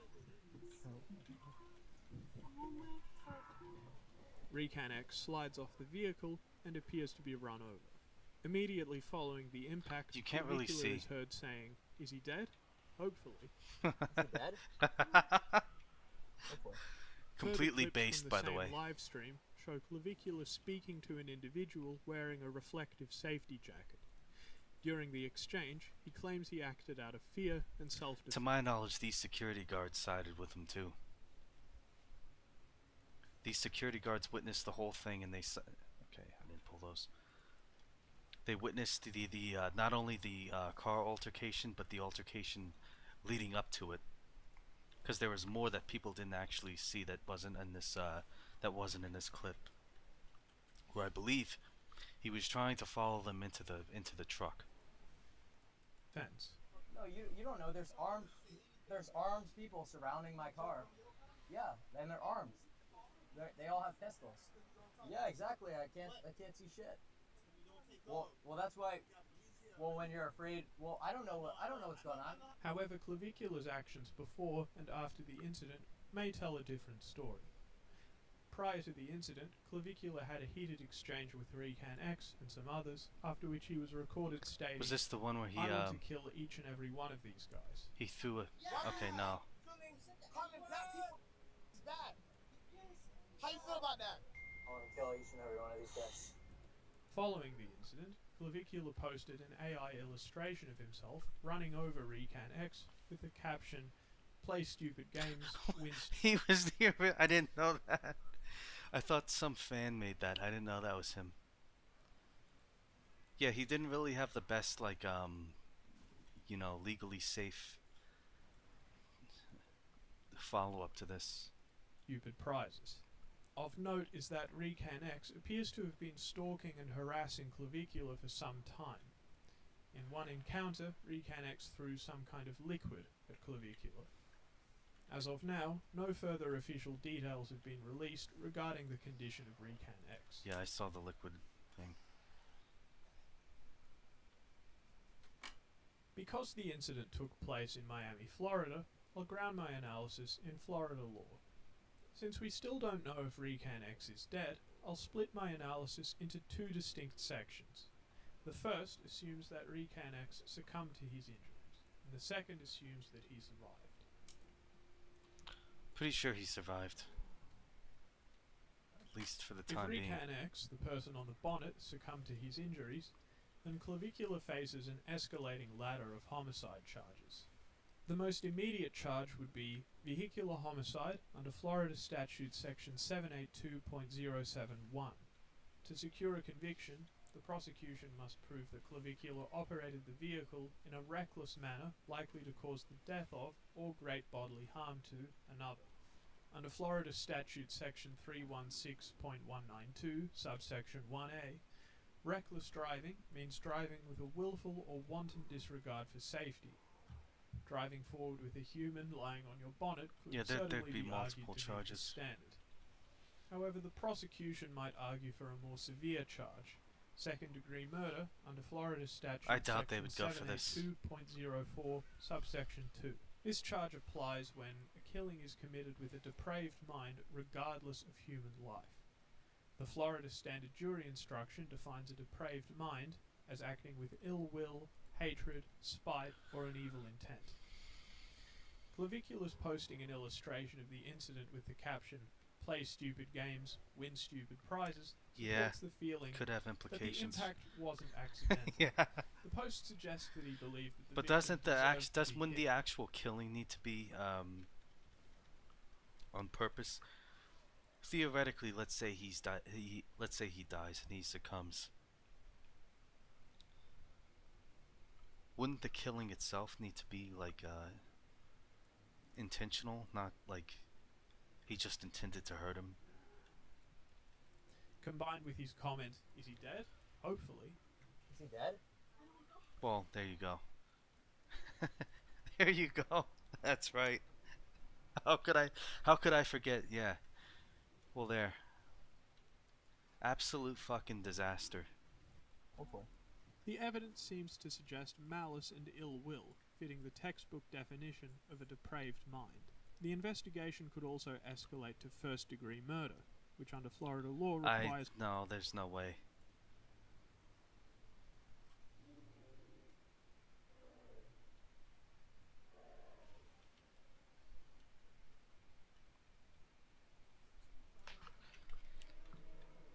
Recan X slides off the vehicle and appears to be run over. Immediately following the impact, You can't really Clavicular see. is heard saying, "Is he dead?" Hopefully. Is he dead? Completely Further clips based, from by the same way. live stream show Clavicular speaking to an individual wearing a reflective safety jacket. During the exchange, he claims he acted out of fear and self-defense. To my knowledge, these security guards sided with him too. These security guards witnessed the whole thing, and they okay, I didn't pull those. They witnessed the not only the car altercation, but the altercation leading up to it. Because there was more that people didn't actually see that wasn't in this clip. Where I believe He was trying to follow them into the truck. Fence. No, you don't know. There's armed people surrounding my car. Yeah, and they're armed. They all have pistols. Yeah, exactly. I can't see shit. Well, that's why. Well, when you're afraid, well, I don't know what's going on. However, Clavicular's actions before and after the incident may tell a different story. Prior to the incident, Clavicular had a heated exchange with Recan X and some others, after which he was recorded stating, Was this the one where he "I want to kill each and every one of these guys." he threw a okay no. It's bad. How you feel about that? I want to kill each and every one of these guys. Following the incident, Clavicular posted an AI illustration of himself running over Recan X with the caption, "Play stupid games, win." He was here. I didn't know that. I thought some fan made that. I didn't know that was him. Yeah, he didn't really have the best like you know, legally safe follow-up to this. Stupid prizes. Of note is that Recan X appears to have been stalking and harassing Clavicular for some time. In one encounter, Recan X threw some kind of liquid at Clavicular. As of now, no further official details have been released regarding the condition of Recan X. Yeah, I saw the liquid thing. Because the incident took place in Miami, Florida, I'll ground my analysis in Florida law. Since we still don't know if Recan X is dead, I'll split my analysis into two distinct sections. The first assumes that Recan X succumbed to his injuries, and the second assumes that he survived. Pretty sure he survived. At least for the time being. If Recan X, the person on the bonnet, succumbed to his injuries, then Clavicular faces an escalating ladder of homicide charges. The most immediate charge would be vehicular homicide under Florida Statute Section 782.071. To secure a conviction, the prosecution must prove that Clavicular operated the vehicle in a reckless manner likely to cause the death of or great bodily harm to another. Under Florida Statute Section 316.192, subsection 1A, reckless driving means driving with a willful or wanton disregard for safety. Driving forward with a human lying on your bonnet could there'd be multiple charges. Standard. However, the prosecution might argue for a more severe charge, second-degree murder under Florida Statute I doubt they would go for this. 782.04, subsection 2. This charge applies when a killing is committed with a depraved mind regardless of human life. The Florida Standard Jury Instruction defines a depraved mind as acting with ill will, hatred, spite, or an evil intent. Clavicular's posting an illustration of the incident with the caption, "Play stupid games, win stupid prizes," supports the feeling could have implications. that the impact wasn't accidental. Yeah. The post suggests that he believed that the But victim wouldn't the actual killing need to be on purpose? Theoretically, let's say he dies and he succumbs. Wouldn't the killing itself need to be like intentional, not like he just intended to hurt him? Combined with his comment, "Is he dead?" Hopefully. Is he dead? Well, there you go. There you go. That's right. How could I forget? Yeah. Well, there. Absolute fucking disaster. Hopefully. The evidence seems to suggest malice and ill will, fitting the textbook definition of a depraved mind. The investigation could also escalate to first-degree murder, which under Florida law requires... No, there's no way.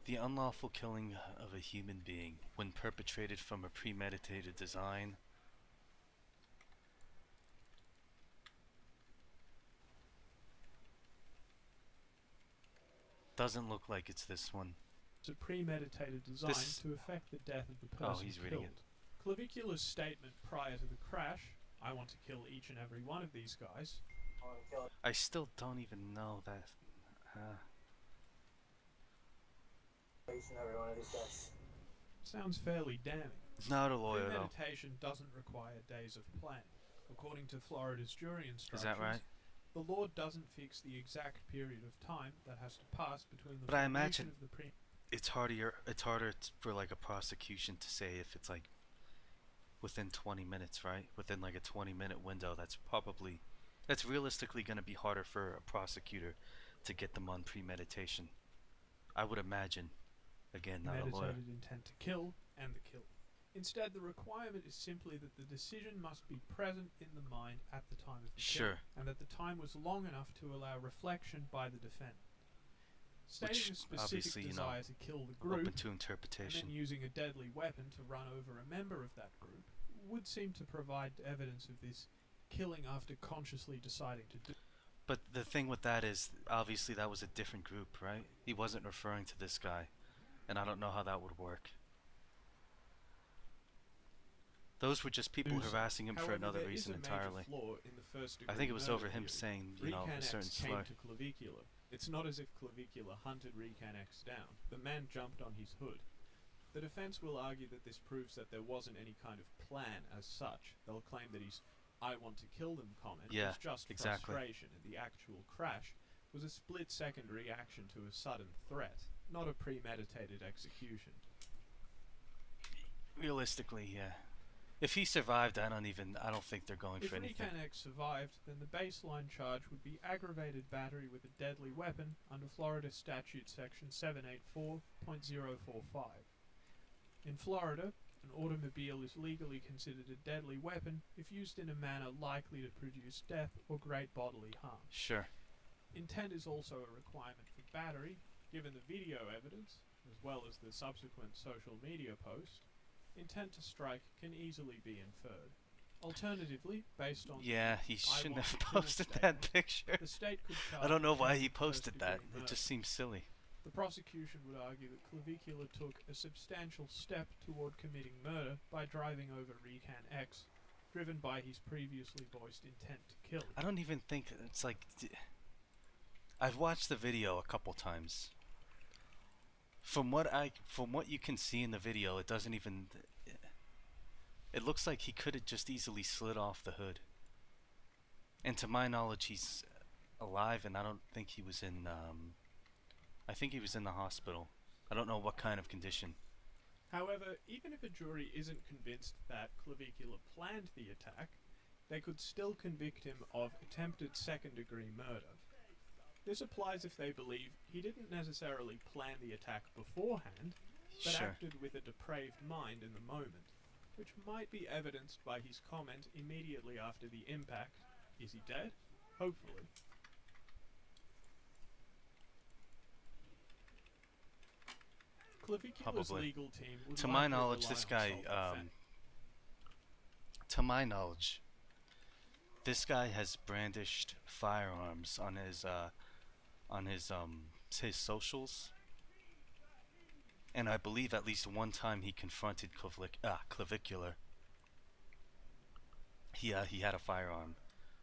The unlawful killing of a human being, when perpetrated from a premeditated design, doesn't look like it's this one. It's a premeditated design to affect the death of the person he's reading killed. Clavicular's statement prior to the crash, "I want to kill each and every one of these guys," I still don't even know that. Each and every one of these guys. Sounds fairly damning. Not a lawyer, though. Premeditation doesn't require days of planning. According to Florida's jury instructions, Is that right? the law doesn't fix the exact period of time that has to pass between the But I formation imagine of the it's harder. It's harder for like a prosecution to say if it's like within 20 minutes, right? Within like a 20-minute window. That's realistically going to be harder for a prosecutor to get them on premeditation. I would imagine. Again, not a lawyer. Meditated intent to kill and the kill. Instead, the requirement is simply that the decision must be present in the mind at the time of the kill, and that the time was long enough to allow reflection by the defendant. Stating a specific desire to kill the group, open to interpretation, and then using a deadly weapon to run over a member of that group would seem to provide evidence of this killing after consciously deciding to do. But the thing with that is, obviously that was a different group, right? He wasn't referring to this guy, and I don't know how that would work. Those were just people harassing him for another reason entirely. I think it was over him saying, you know, a certain slur. To Clavicular. It's not as if Clavicular hunted Recan X down. The man jumped on his hood. The defense will argue that this proves that there wasn't any kind of plan as such. They'll claim that his "I want to kill them" comment was just frustration, and the actual crash was a split-second reaction to a sudden threat, not a premeditated execution. Realistically, yeah. If he survived, I don't think they're going for anything. If Recan X survived, then the baseline charge would be aggravated battery with a deadly weapon under Florida Statute Section 784.045. In Florida, an automobile is legally considered a deadly weapon if used in a manner likely to produce death or great bodily harm. Sure. Intent is also a requirement for battery. Given the video evidence, as well as the subsequent social media post, intent to strike can easily be inferred. Alternatively, based on he shouldn't have posted that picture. The state could I don't know why he posted that. It just seems silly. The prosecution would argue that Clavicular took a substantial step toward committing murder by driving over Recan X, driven by his previously voiced intent to kill. I don't even think it's like... I've watched the video a couple times. From what you can see in the video, it doesn't even... It looks like he could have just easily slid off the hood. And to my knowledge, he's alive, and I don't think he was in... I think he was in the hospital. I don't know what kind of condition. However, even if a jury isn't convinced that Clavicular planned the attack, they could still convict him of attempted second-degree murder. This applies if they believe he didn't necessarily plan the attack beforehand, but acted with a depraved mind in the moment, which might be evidenced by his comment immediately after the impact. Is he dead? Hopefully. Clavicular's legal team would to my knowledge, this guy, to my knowledge, this guy has brandished firearms on his socials, and I believe at least one time he confronted Clavicular. He had a firearm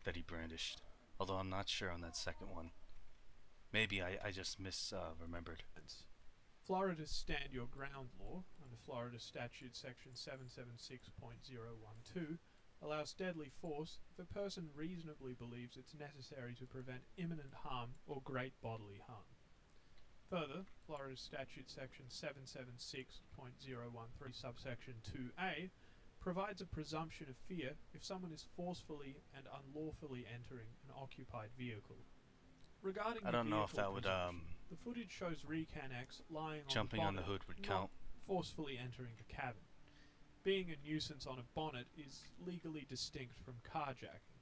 that he brandished, although I'm not sure on that second one. Maybe I just remembered. Florida's Stand Your Ground law, under Florida Statute Section 776.012, allows deadly force if a person reasonably believes it's necessary to prevent imminent harm or great bodily harm. Further, Florida Statute Section 776.013 subsection 2a provides a presumption of fear if someone is forcefully and unlawfully entering an occupied vehicle. Regarding I don't know if that would the footage shows Recan X lying jumping on the hood would count. Forcefully entering the cabin. Being a nuisance on a bonnet is legally distinct from carjacking.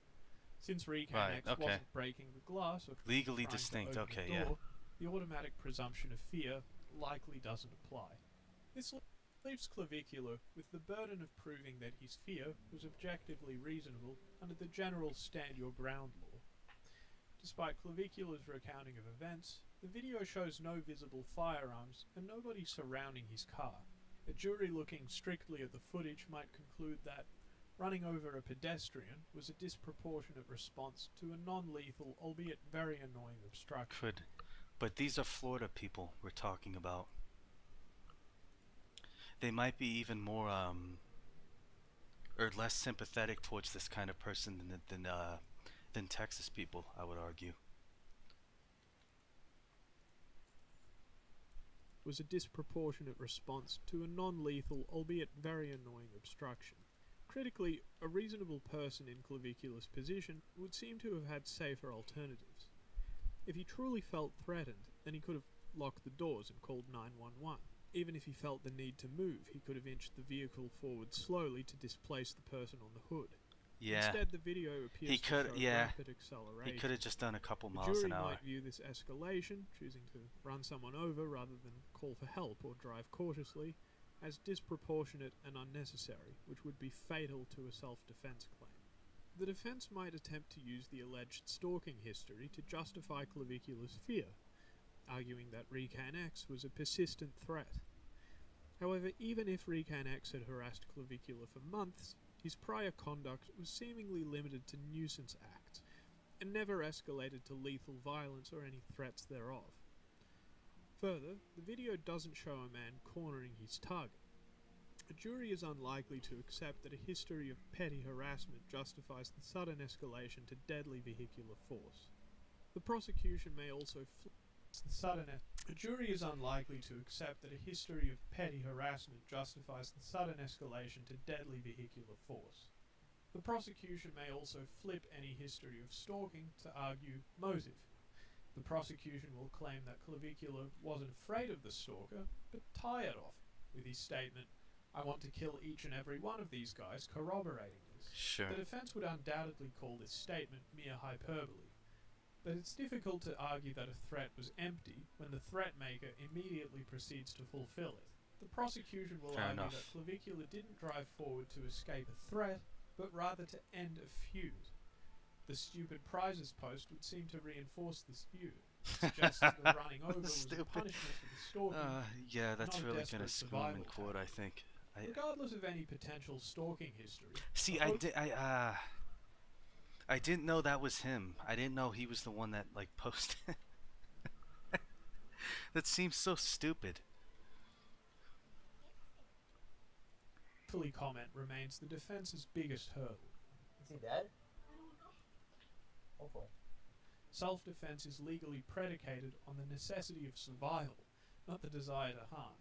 Since Recan X wasn't breaking the glass or legally distinct, okay, the door, the automatic presumption of fear likely doesn't apply. This leaves Clavicular with the burden of proving that his fear was objectively reasonable under the general Stand Your Ground law. Despite Clavicular's recounting of events, the video shows no visible firearms and nobody surrounding his car. A jury looking strictly at the footage might conclude that running over a pedestrian was a disproportionate response to a non-lethal, albeit very annoying obstruction. But these are Florida people we're talking about. they might be even more or less sympathetic towards this kind of person than Texas people, I would argue. Was a disproportionate response to a non-lethal, albeit very annoying obstruction. Critically, a reasonable person in Clavicular's position would seem to have had safer alternatives. If he truly felt threatened, then he could have locked the doors and called 911. Even if he felt the need to move, he could have inched the vehicle forward slowly to displace the person on the hood. Yeah. Instead, the video appears to show rapid acceleration. He could have just done a couple The miles jury an hour. might view this escalation, choosing to run someone over rather than call for help or drive cautiously, as disproportionate and unnecessary, which would be fatal to a self-defense claim. The defense might attempt to use the alleged stalking history to justify Clavicular's fear, arguing that Recan X was a persistent threat. However, even if Recan X had harassed Clavicular for months, his prior conduct was seemingly limited to nuisance acts, and never escalated to lethal violence or any threats thereof. Further, the video doesn't show a man cornering his target. A jury is unlikely to accept that a history of petty harassment justifies the sudden escalation to deadly vehicular force. The prosecution may also A jury is unlikely to accept that a history of petty harassment justifies the sudden escalation to deadly vehicular force. The prosecution may also flip any history of stalking to argue motive. The prosecution will claim that Clavicular wasn't afraid of the stalker, but tired of him, with his statement, "I want to kill each and every one of these guys," corroborating this. Sure. The defense would undoubtedly call this statement mere hyperbole. But it's difficult to argue that a threat was empty when the threat maker immediately proceeds to fulfill it. The prosecution will argue that Clavicular didn't drive forward to escape a threat, but rather to end a feud. The stupid prizes post would seem to reinforce this view, suggesting that running over was a punishment for the stalking. Yeah, that's not a really desperate gonna screw him in survival court, I think. Regardless of any potential stalking history. See, I didn't know that was him. I didn't know he was the one that like posted. That seems so stupid. Comment remains the defense's biggest hurdle. Is he dead? Hopefully. Self-defense is legally predicated on the necessity of survival, not the desire to harm.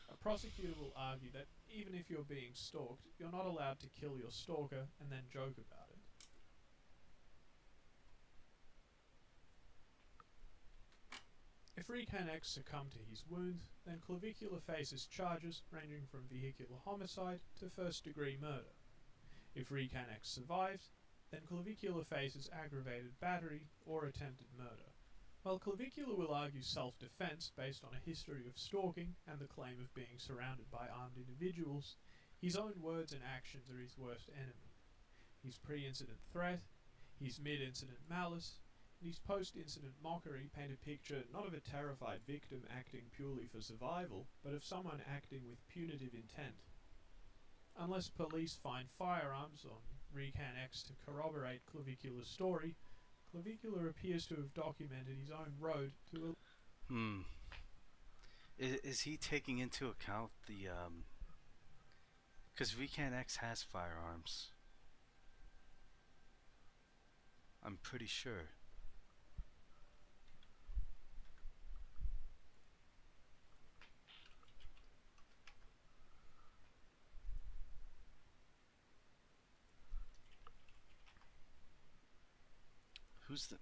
A prosecutor will argue that even if you're being stalked, you're not allowed to kill your stalker and then joke about it. If Recan X succumbed to his wounds, then Clavicular faces charges ranging from vehicular homicide to first-degree murder. If Recan X survives, then Clavicular faces aggravated battery or attempted murder. While Clavicular will argue self-defense based on a history of stalking and the claim of being surrounded by armed individuals, his own words and actions are his worst enemy. His pre-incident threat, his mid-incident malice, and his post-incident mockery paint a picture not of a terrified victim acting purely for survival, but of someone acting with punitive intent. Unless police find firearms on Recan X to corroborate Clavicular's story, Clavicular appears to have documented his own road to a... Is he taking into account the, because Recan X has firearms. I'm pretty sure. Who's the...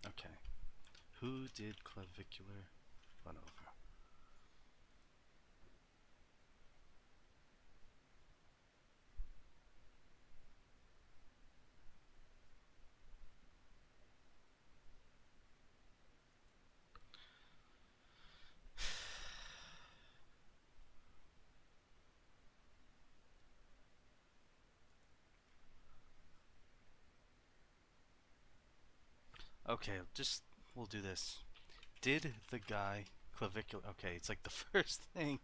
Okay. Who did Clavicular run over? Okay, we'll do this. Did the guy Clavicular... Okay, it's like the first thing.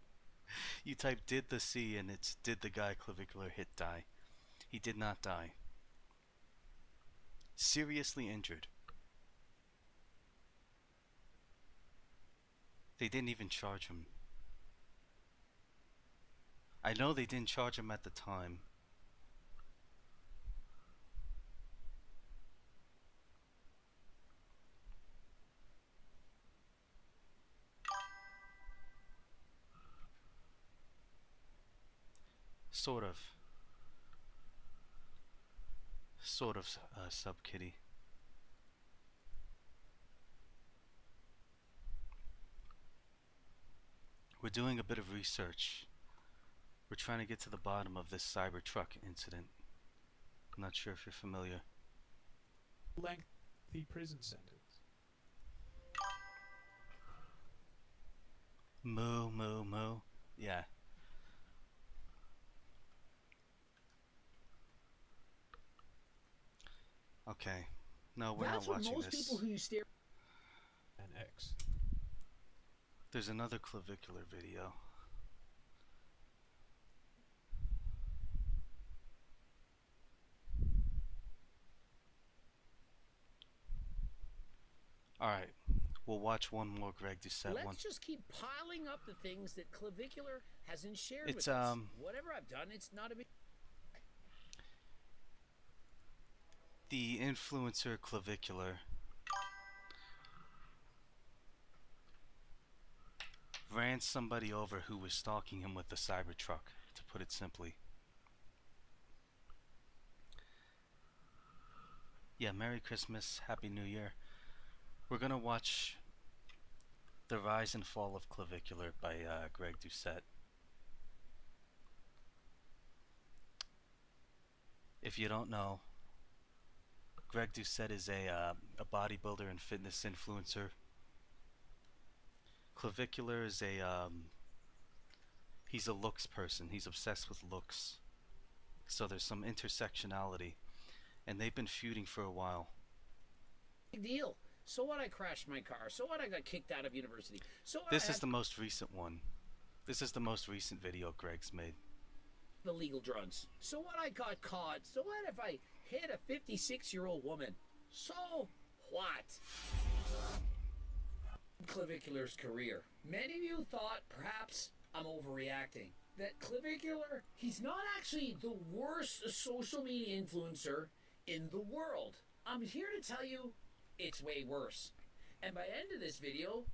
You type did the C and it's did the guy Clavicular hit die. He did not die. Seriously injured. They didn't even charge him. I know they didn't charge him at the time. Sort of. Sort of, sub-kitty. We're doing a bit of research. We're trying to get to the bottom of this Cybertruck incident. I'm not sure if you're familiar. Lengthy prison sentence. Moo, moo, moo. Yeah. Okay. No, we're That's not what watching most this. people who use steroids. And X. There's another clavicular video. Alright, we'll watch one more Greg Doucette one. Let's just keep piling up the things that Clavicular hasn't shared It's, with us. Whatever I've done, it's not a big... The influencer Clavicular ran somebody over who was stalking him with the Cybertruck, to put it simply. Yeah, Merry Christmas, Happy New Year. We're gonna watch The Rise and Fall of Clavicular by Greg Doucette. If you don't know, Greg Doucette is a bodybuilder and fitness influencer. Clavicular is he's a looks person. He's obsessed with looks. So there's some intersectionality, and they've been feuding for a while. Big deal. So what? I crashed my car. So what? I got kicked out of university. So what? This is the most recent one. This is the most recent video Greg's made. Illegal drugs. So what? I got caught. So what if I hit a 56-year-old woman? So what? Clavicular's career. Many of you thought perhaps I'm overreacting. That Clavicular, he's not actually the worst social media influencer in the world. I'm here to tell you it's way worse. And by the end of this video,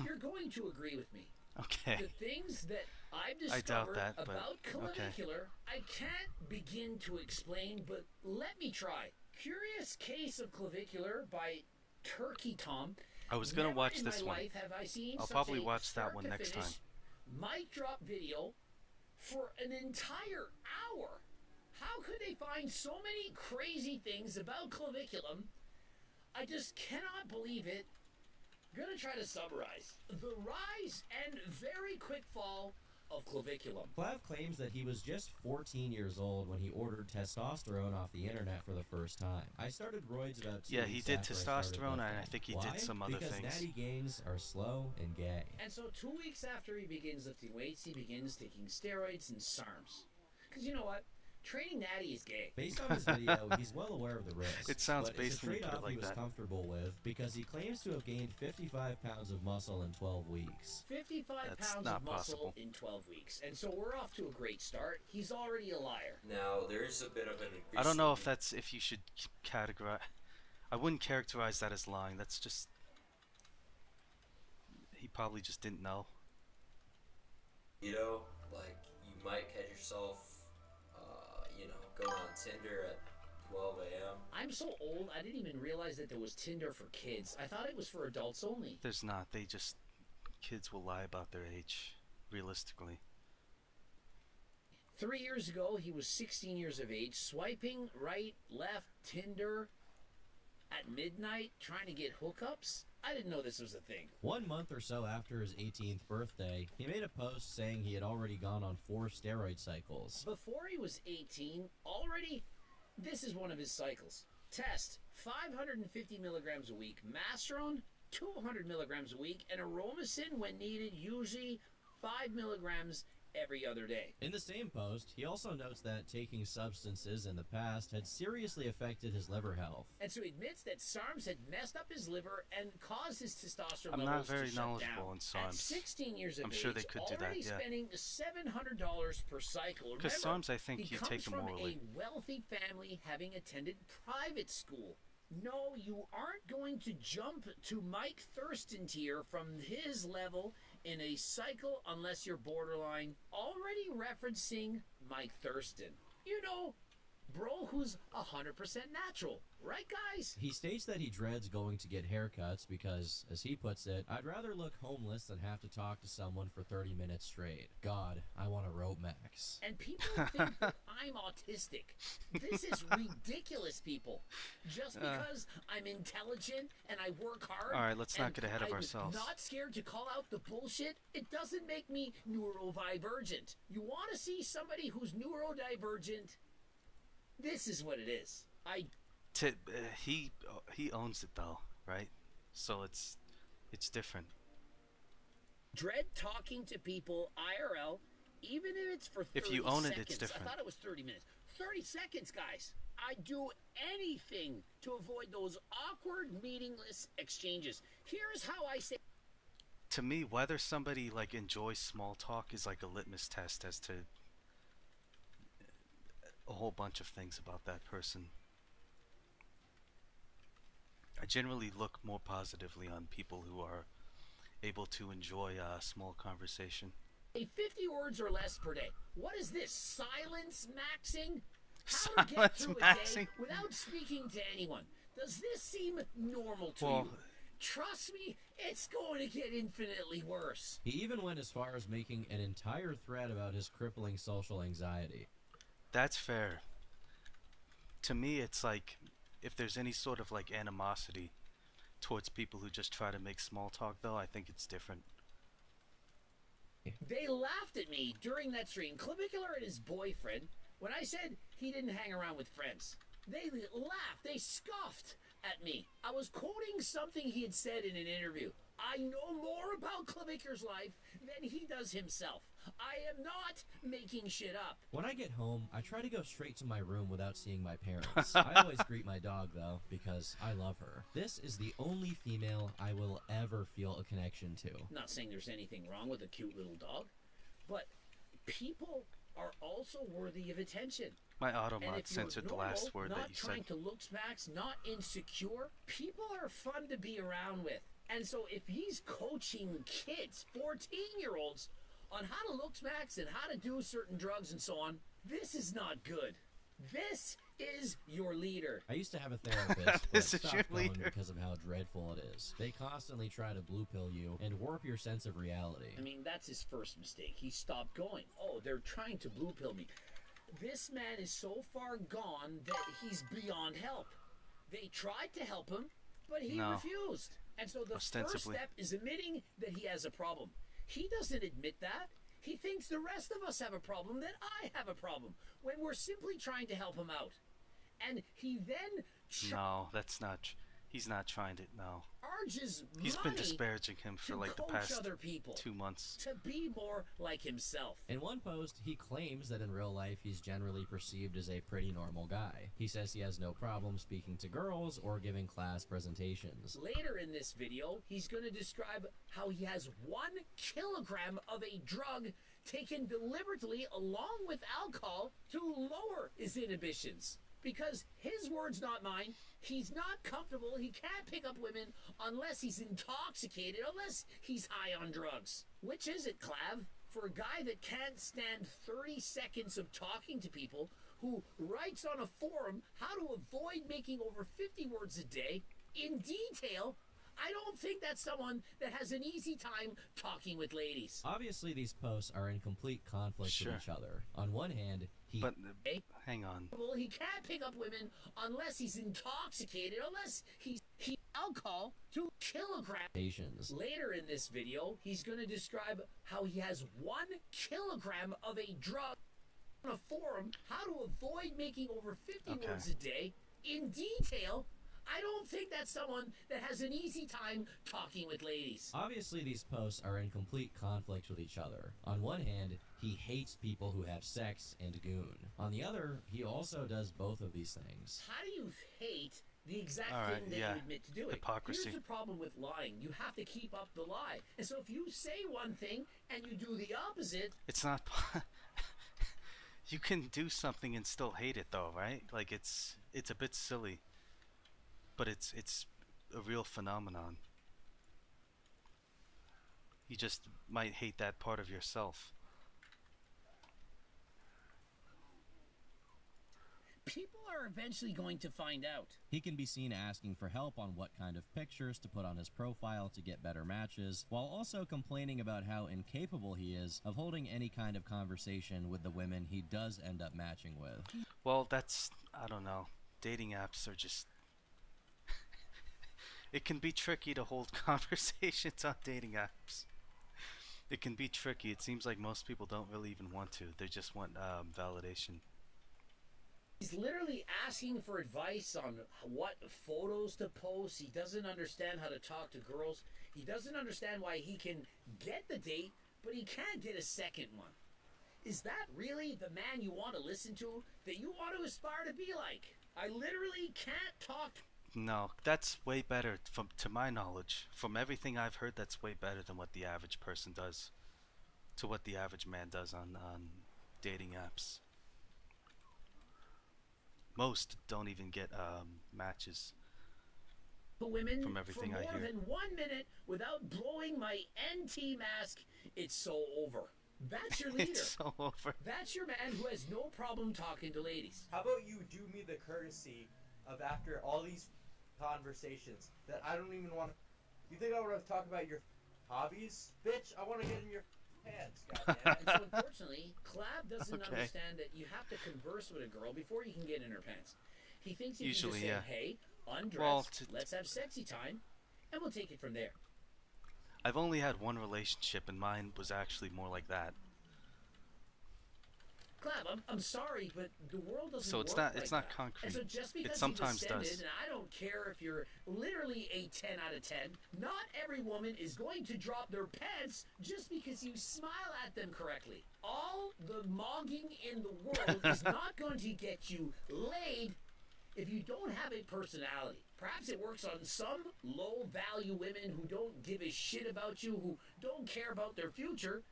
you're going to agree with me. Okay. The things that I've I doubt discovered that, but about Clavicular, I can't begin to explain, but let me try. Curious Case of Clavicular by Turkey Tom. I was gonna Never watch in this my one. life have I seen I'll such probably a watch that start one to next finish time. Mic drop video for an entire hour. How could they find so many crazy things about claviculum? I just cannot believe it. I'm gonna try to summarize. The rise and very quick fall of claviculum. Clav claims that he was just 14 years old when he ordered testosterone off the internet for the first time. I started roids about 2 Yeah, he weeks did after I started testosterone, and I lifting. think he Why? did some other because things. natty gains are slow and gay. And so 2 weeks after he begins lifting weights, he begins taking steroids and SARMs. Because you know what? Training natty is gay. Based on his video, he's well aware of the risks. It sounds but it's based a when you put it trade-off he like was that. comfortable with because he claims to have gained 55 pounds of muscle in 12 weeks. 55 That's pounds not of muscle possible. in 12 weeks. And so we're off to a great start. He's already a liar. Now, there is a bit of an increase. I don't know if you should categorize. I wouldn't characterize that as lying. That's just, he probably just didn't know. You know, like, you might catch yourself, going on Tinder at 12 a.m. I'm so old, I didn't even realize that there was Tinder for kids. I thought it was for adults only. There's not. Kids will lie about their age, realistically. 3 years ago, he was 16 years of age, swiping right, left, Tinder at midnight, trying to get hookups. I didn't know this was a thing. 1 month or so after his 18th birthday, he made a post saying he had already gone on 4 steroid cycles. Before he was 18, already, this is one of his cycles. Test, 550 milligrams a week. Masteron, 200 milligrams a week. And Aromacin, when needed, usually 5 milligrams every other day. In the same post, he also notes that taking substances in the past had seriously affected his liver health. And so he admits that SARMs had messed up his liver and caused his testosterone I'm levels not very to shut knowledgeable down. in SARMs. At 16 years of I'm age, sure they could do that, already yeah. spending $700 per cycle. Because Remember, SARMs, I think he you comes take them from orally. a wealthy family having attended private school. No, you aren't going to jump to Mike Thurston tier from his level in a cycle unless you're borderline, already referencing Mike Thurston. You know, bro who's 100% natural. Right, guys? He states that he dreads going to get haircuts because, as he puts it, I'd rather look homeless than have to talk to someone for 30 minutes straight. God, I want a rope max. And people think that I'm autistic. This is ridiculous, people. Just because I'm intelligent and I work hard. All right, let's not and get ahead of I'm ourselves. Not scared to call out the bullshit. It doesn't make me neurodivergent. You want to see somebody who's neurodivergent? This is what it is. He owns it though, right? So it's different. Dread talking to people IRL, even if it's for 30 If you own it, seconds. it's different. I thought it was 30 minutes. 30 seconds, guys. I do anything to avoid those awkward, meaningless exchanges. Here's how I say. To me, whether somebody like enjoys small talk is like a litmus test as to a whole bunch of things about that person. I generally look more positively on people who are able to enjoy a small conversation. 50 words or less per day. What is this? Silence maxing? How to get Silence through a maxing? day without speaking to anyone? Does this seem normal to Well, you? Trust me, it's going to get infinitely worse. He even went as far as making an entire thread about his crippling social anxiety. That's fair. To me, it's like if there's any sort of like animosity towards people who just try to make small talk, though, I think it's different. They laughed at me during that stream, Clavicular and his boyfriend, when I said he didn't hang around with friends. They laughed. They scoffed at me. I was quoting something he had said in an interview. I know more about Clavicular's life than he does himself. I am not making shit up. When I get home, I try to go straight to my room without seeing my parents. I always greet my dog, though, because I love her. This is the only female I will ever feel a connection to. Not saying there's anything wrong with a cute little dog, but people are also worthy of attention. My And Automat if you're censored the normal, last word not that you trying said. to look max, not insecure, people are fun to be around with. And so if he's coaching kids, 14-year-olds, on how to look max and how to do certain drugs and so on, this is not good. This is your leader. I used to have a therapist, but This is your stopped going leader. because of how dreadful it is. They constantly try to blue pill you and warp your sense of reality. I mean, that's his first mistake. He stopped going. Oh, they're trying to blue pill me. This man is so far gone that he's beyond help. They tried to help him, but he No. refused. And so the first Ostensibly. step is admitting that he has a problem. He doesn't admit that. He thinks the rest of us have a problem, that I have a problem, when we're simply trying to help him out. And he then No, that's not. He's not trying to. No. charges He's been money disparaging him for to like the coach past other people 2 months. to be more like himself. In one post, he claims that in real life he's generally perceived as a pretty normal guy. He says he has no problem speaking to girls or giving class presentations. Later in this video, he's going to describe how he has 1 kilogram of a drug taken deliberately along with alcohol to lower his inhibitions. Because his words, not mine, he's not comfortable, he can't pick up women unless he's intoxicated, unless he's high on drugs. Which is it, Clav? For a guy that can't stand 30 seconds of talking to people, who writes on a forum how to avoid making over 50 words a day in detail, I don't think that's someone that has an easy time talking with ladies. Obviously, these posts are in complete conflict Sure. with each other. On one hand, he... But hang on. Well, he can't pick up women unless he's intoxicated, unless he alcohol to kilograms. Later in this video, he's going to describe how he has 1 kilogram of a drug on a forum, how to avoid making over 50 words a day in detail. I don't think that's someone that has an easy time talking with ladies. Obviously, these posts are in complete conflict with each other. On one hand, he hates people who have sex and goon. On the other, he also does both of these things. How do you hate the exact All right, thing that yeah. you admit to doing? Hypocrisy. Here's the problem with lying. You have to keep up the lie. And so if you say one thing and you do the opposite... It's not... You can do something and still hate it though, right? Like it's a bit silly. But it's a real phenomenon. You just might hate that part of yourself. People are eventually going to find out. He can be seen asking for help on what kind of pictures to put on his profile to get better matches, while also complaining about how incapable he is of holding any kind of conversation with the women he does end up matching with. Well, that's... I don't know. Dating apps are just... It can be tricky to hold conversations on dating apps. It can be tricky. It seems like most people don't really even want to. They just want validation. He's literally asking for advice on what photos to post. He doesn't understand how to talk to girls. He doesn't understand why he can get the date, but he can't get a second one. Is that really the man you want to listen to, that you want to aspire to be like? I literally can't talk. No, that's way better, to my knowledge. From everything I've heard, that's way better than what the average person does. To what the average man does on dating apps. Most don't even get matches. Women from everything for I more hear. than 1 minute without blowing my NT mask. It's so over. That's your leader. It's so over. That's your man who has no problem talking to ladies. How about you do me the courtesy of, after all these conversations that I don't even want to... You think I want to talk about your hobbies? Bitch, I want to get in your pants, goddammit. And so unfortunately, Clav doesn't Okay. understand that you have to converse with a girl before you can get in her pants. He thinks you Usually, can just say, yeah. hey, undress, Well, let's have sexy time, and we'll take it from there. I've only had one relationship, and mine was actually more like that. Clav, I'm sorry, but the world doesn't So it's work not like it's not that. concrete. And so just because It sometimes you descended, does. and I don't care if you're literally a 10 out of 10, not every woman is going to drop their pants just because you smile at them correctly. All the mogging in the world is not going to get you laid if you don't have a personality. Perhaps it works on some low-value women who don't give a shit about you, who don't care about their future.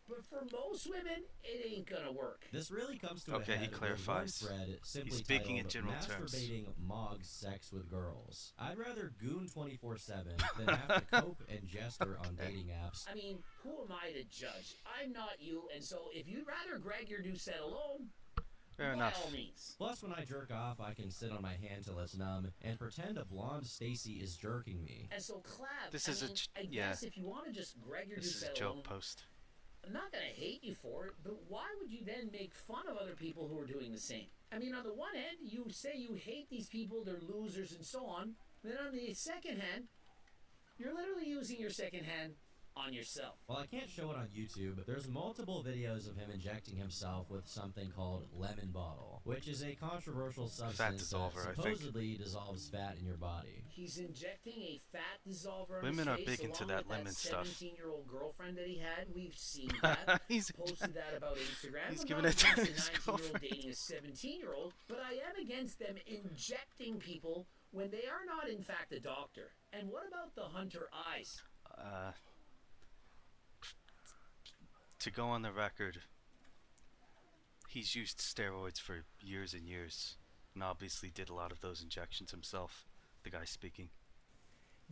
But for most women, it ain't gonna work. This really comes to Okay, a head he clarifies. with one thread simply He's speaking in titled general terms. Masturbating Mogs Sex with Girls. I'd rather goon 24/7 than have to cope and jester on dating apps. I mean, who am I to judge? I'm not you, and so if you'd rather Greg your Doucette alone, Fair by enough. all means. Plus, when I jerk off, I can sit on my hand till it's numb and pretend a blonde Stacy is jerking me. And so, Clav, This I is mean, a I yeah. guess if you want to just Greg your This is a Doucette joke alone, post. I'm not gonna hate you for it, but why would you then make fun of other people who are doing the same? I mean, on the one hand, you say you hate these people, they're losers and so on. Then on the second hand, you're literally using your second hand on yourself. While I can't show it on YouTube, there's multiple videos of him injecting himself with something called lemon bottle, which is a controversial substance dissolver, I that think. supposedly dissolves fat in your body. He's injecting a fat dissolver on Women his are face, big into along that with lemon stuff. 17-year-old girlfriend that he had. We've seen that. He's posted that about Instagram. He's I'm giving not it to against his a 19-year-old girlfriend. dating a 17-year-old, but I am against them injecting people when they are not, in fact, a doctor. And what about the Hunter eyes? To go on the record, he's used steroids for years and years, and obviously did a lot of those injections himself. The guy speaking.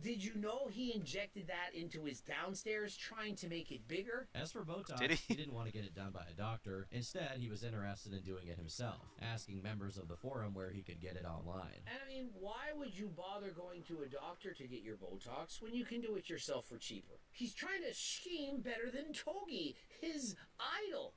Did you know he injected that into his downstairs, trying to make it bigger? As for Botox, Did he? didn't want to get it done by a doctor. Instead, he was interested in doing it himself, asking members of the forum where he could get it online. And I mean, why would you bother going to a doctor to get your Botox when you can do it yourself for cheaper? He's trying to scheme better than Togi, his idol.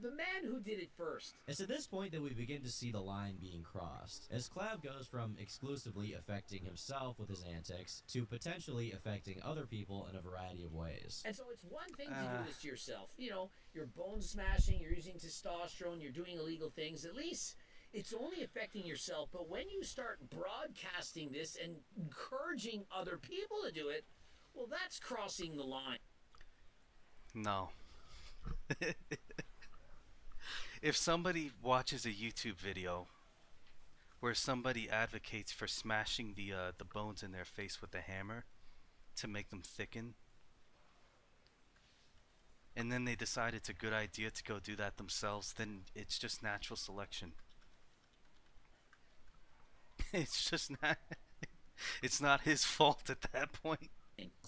The man who did it first. It's at this point that we begin to see the line being crossed, as Clav goes from exclusively affecting himself with his antics to potentially affecting other people in a variety of ways. And so it's one thing to do this to yourself. You know, you're bone smashing, you're using testosterone, you're doing illegal things. At least it's only affecting yourself. But when you start broadcasting this and encouraging other people to do it, well, that's crossing the line. No. If somebody watches a YouTube video where somebody advocates for smashing the bones in their face with a hammer to make them thicken, and then they decide it's a good idea to go do that themselves, then it's just natural selection. It's just not. It's not his fault at that point.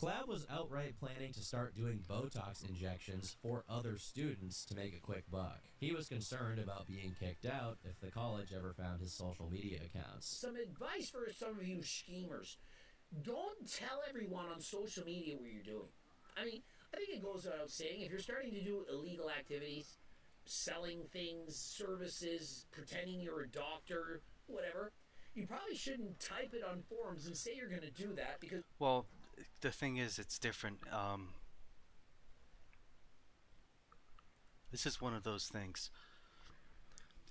Clav was outright planning to start doing Botox injections for other students to make a quick buck. He was concerned about being kicked out if the college ever found his social media accounts. Some advice for some of you schemers. Don't tell everyone on social media what you're doing. I mean, I think it goes without saying, if you're starting to do illegal activities, selling things, services, pretending you're a doctor, whatever, you probably shouldn't type it on forums and say you're going to do that because... Well, the thing is, it's different. This is one of those things.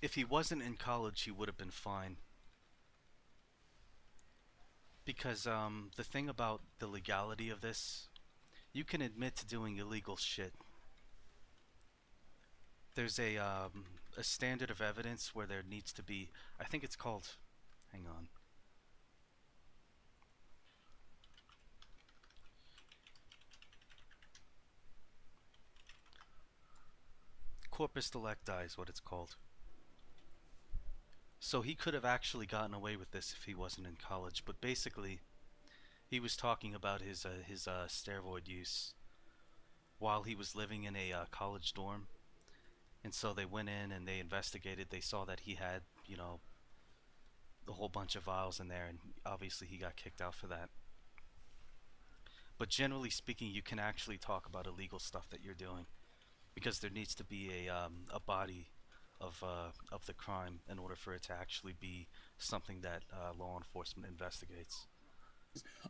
If he wasn't in college, he would have been fine. Because the thing about the legality of this, you can admit to doing illegal shit. There's a standard of evidence where there needs to be, I think it's called, hang on. Corpus delicti is what it's called. So he could have actually gotten away with this if he wasn't in college, but basically he was talking about his steroid use while he was living in a college dorm. And so they went in and they investigated. They saw that he had, you know, a whole bunch of vials in there, and obviously he got kicked out for that. But generally speaking, you can actually talk about illegal stuff that you're doing, because there needs to be a body of the crime in order for it to actually be something that law enforcement investigates.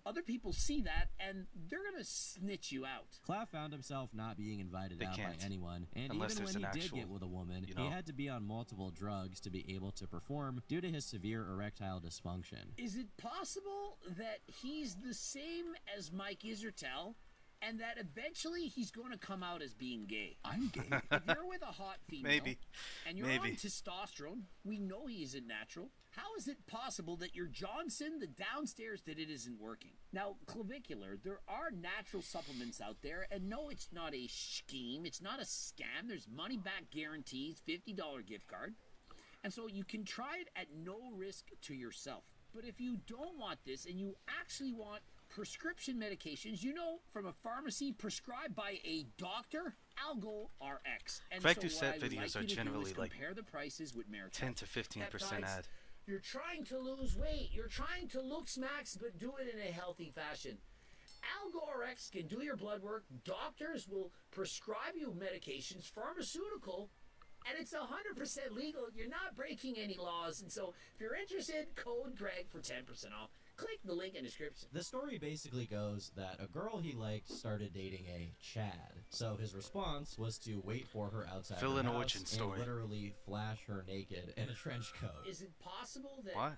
Other people see that and they're gonna snitch you out. Clav found himself not being invited out by anyone, and unless even there's when an he did actual, get with a woman, you know, he had to be on multiple drugs to be able to perform due to his severe erectile dysfunction. Is it possible that he's the same as Mike Isertel, and that eventually he's going to come out as being gay? I'm gay. If you're with a hot female, Maybe. and you're Maybe. on testosterone, we know he isn't natural. How is it possible that you're Johnson, the downstairs, that it isn't working? Now, Clavicular, there are natural supplements out there, and no, it's not a scheme, it's not a scam. There's money-back guarantees, $50 gift card. And so you can try it at no risk to yourself. But if you don't want this, and you actually want prescription medications, you know, from a pharmacy prescribed by a doctor, Algo RX. And Fact so Doucette what I would videos like are you to do generally is like compare the prices with Meritech. 10 to 15% Peptides, ad. You're trying to lose weight. You're trying to look smacks, but do it in a healthy fashion. Algo RX can do your blood work. Doctors will prescribe you medications, pharmaceutical, and it's 100% legal. You're not breaking any laws. And so if you're interested, code Greg for 10% off. Click the link in the description. The story basically goes that a girl he liked started dating a Chad. So his response was to wait for her outside Fill her an house origin and story. literally flash her naked in a trench coat. Is it possible that What?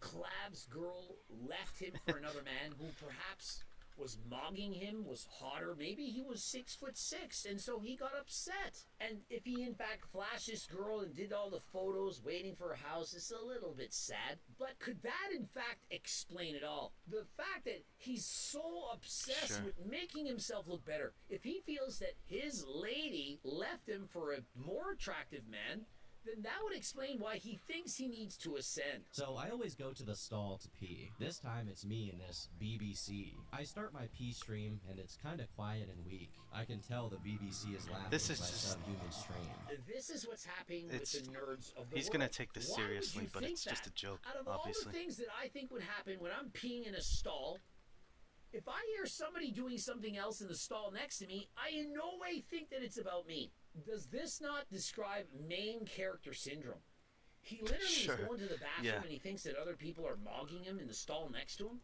Clav's girl left him for another man who perhaps was mogging him, was hotter? Maybe he was 6'6", and so he got upset. And if he in fact flashed this girl and did all the photos waiting for her house, it's a little bit sad. But could that in fact explain it all? The fact that he's so obsessed Sure. with making himself look better. If he feels that his lady left him for a more attractive man, then that would explain why he thinks he needs to ascend. So I always go to the stall to pee. This time it's me and this BBC. I start my pee stream and it's kind of quiet and weak. I can tell the BBC is laughing This is at my just- subhuman stream. This is what's happening It's- with the nerds of the he's world. gonna take this Why would seriously, you but think it's just that? a joke, Out of all obviously. the things that I think would happen when I'm peeing in a stall, if I hear somebody doing something else in the stall next to me, I in no way think that it's about me. Does this not describe main character syndrome? He literally Sure. is going to the bathroom Yeah. and he thinks that other people are mogging him in the stall next to him.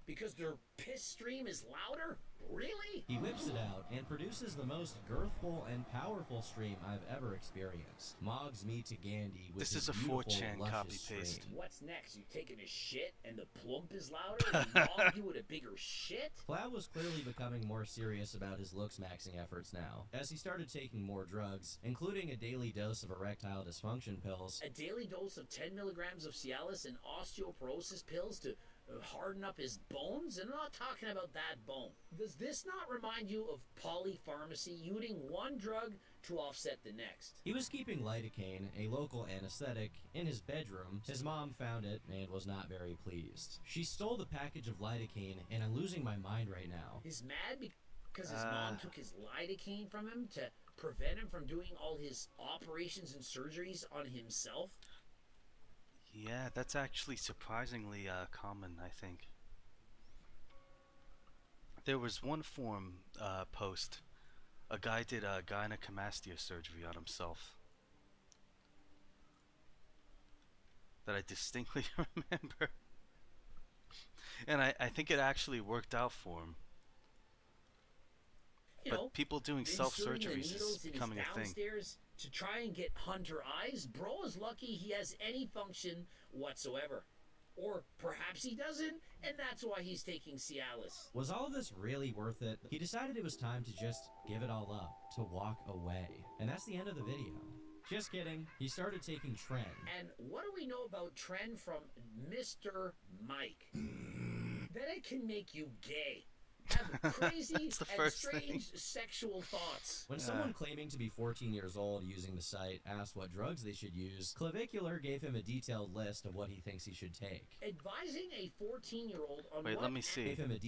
Because their piss stream is louder? Really? He whips it out and produces the most girthful and powerful stream I've ever experienced. Mogs me to Gandhi with This his is a beautiful, 4chan luscious copy-paste. stream. What's next? You taking a shit and the plump is louder and mog you with a bigger shit? Clav was clearly becoming more serious about his looks maxing efforts now, as he started taking more drugs, including a daily dose of erectile dysfunction pills, A daily dose of 10 milligrams of Cialis and osteoporosis pills to harden up his bones? And I'm not talking about that bone. Does this not remind you of polypharmacy, using one drug to offset the next? He was keeping lidocaine, a local anesthetic, in his bedroom. His mom found it and was not very pleased. She stole the package of lidocaine, and I'm losing my mind right now. He's mad because his mom took his lidocaine from him to prevent him from doing all his operations and surgeries on himself? Yeah, that's actually surprisingly common, I think. There was one forum post. A guy did a gynecomastia surgery on himself that I distinctly remember. And I think it actually worked out for him. But people doing self-surgeries is becoming a thing. To try and get hunter eyes, bro is lucky he has any function whatsoever. Or perhaps he doesn't, and that's why he's taking Cialis. Was all of this really worth it? He decided it was time to just give it all up, to walk away. And that's the end of the video. Just kidding. He started taking Tren. And what do we know about Tren from Mr. Mike? That it can make you gay. Have crazy and strange sexual thoughts. When someone claiming to be 14 years old using the site asked what drugs they should use, Clavicular gave him a detailed list of what he thinks he should take. Advising a 14-year-old on Wait, what... let me see. Gave him a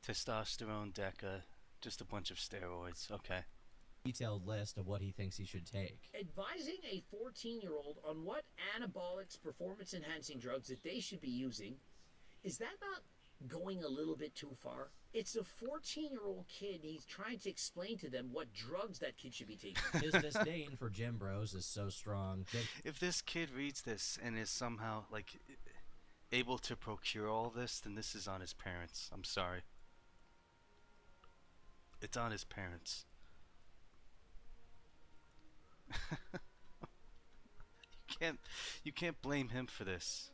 Testosterone, Deca, just a bunch of steroids. Okay. Detailed list of what he thinks he should take. Advising a 14-year-old on what anabolics, performance-enhancing drugs that they should be using, is that not going a little bit too far? It's a 14-year-old kid. He's trying to explain to them what drugs that kid should be taking. His disdain for gym bros is so strong that if this kid reads this and is somehow like able to procure all this, then this is on his parents. I'm sorry. It's on his parents. You can't blame him for this.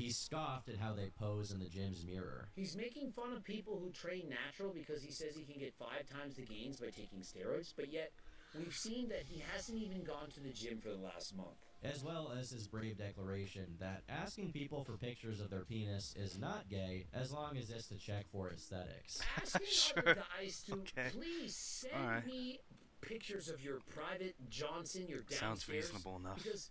he scoffed at how they pose in the gym's mirror. He's making fun of people who train natural because he says he can get 5 times the gains by taking steroids, but yet we've seen that he hasn't even gone to the gym for the last month. As well as his brave declaration that asking people for pictures of their penis is not gay as long as it's to check for aesthetics. Asking other guys to please send me pictures of your private Johnson, your downstairs. Sounds reasonable enough. Because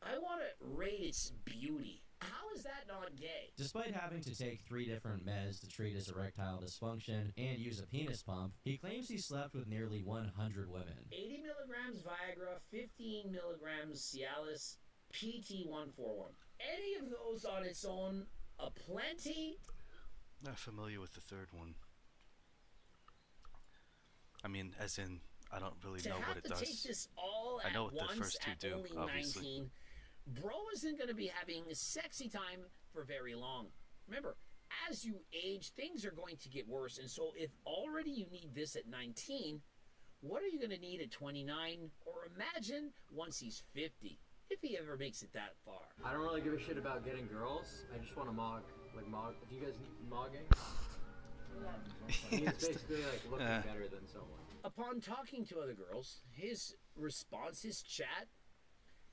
I want to rate its beauty. How is that not gay? Despite having to take 3 different meds to treat his erectile dysfunction and use a penis pump, he claims he slept with nearly 100 women. 80 milligrams Viagra, 15 milligrams Cialis, PT141. Any of those on its own, a plenty? Not familiar with the third one. I mean, as in, I don't really know what it does. To take this all I know at what the once first two at do, only obviously. 19, bro isn't going to be having sexy time for very long. Remember, as you age, things are going to get worse. And so if already you need this at 19, what are you going to need at 29? Or imagine once he's 50, if he ever makes it that far. I don't really give a shit about getting girls. I just want to mog. Like, mog. Do you guys need mogging? He's basically, like, looking better than someone. Upon talking to other girls, his response, his chat,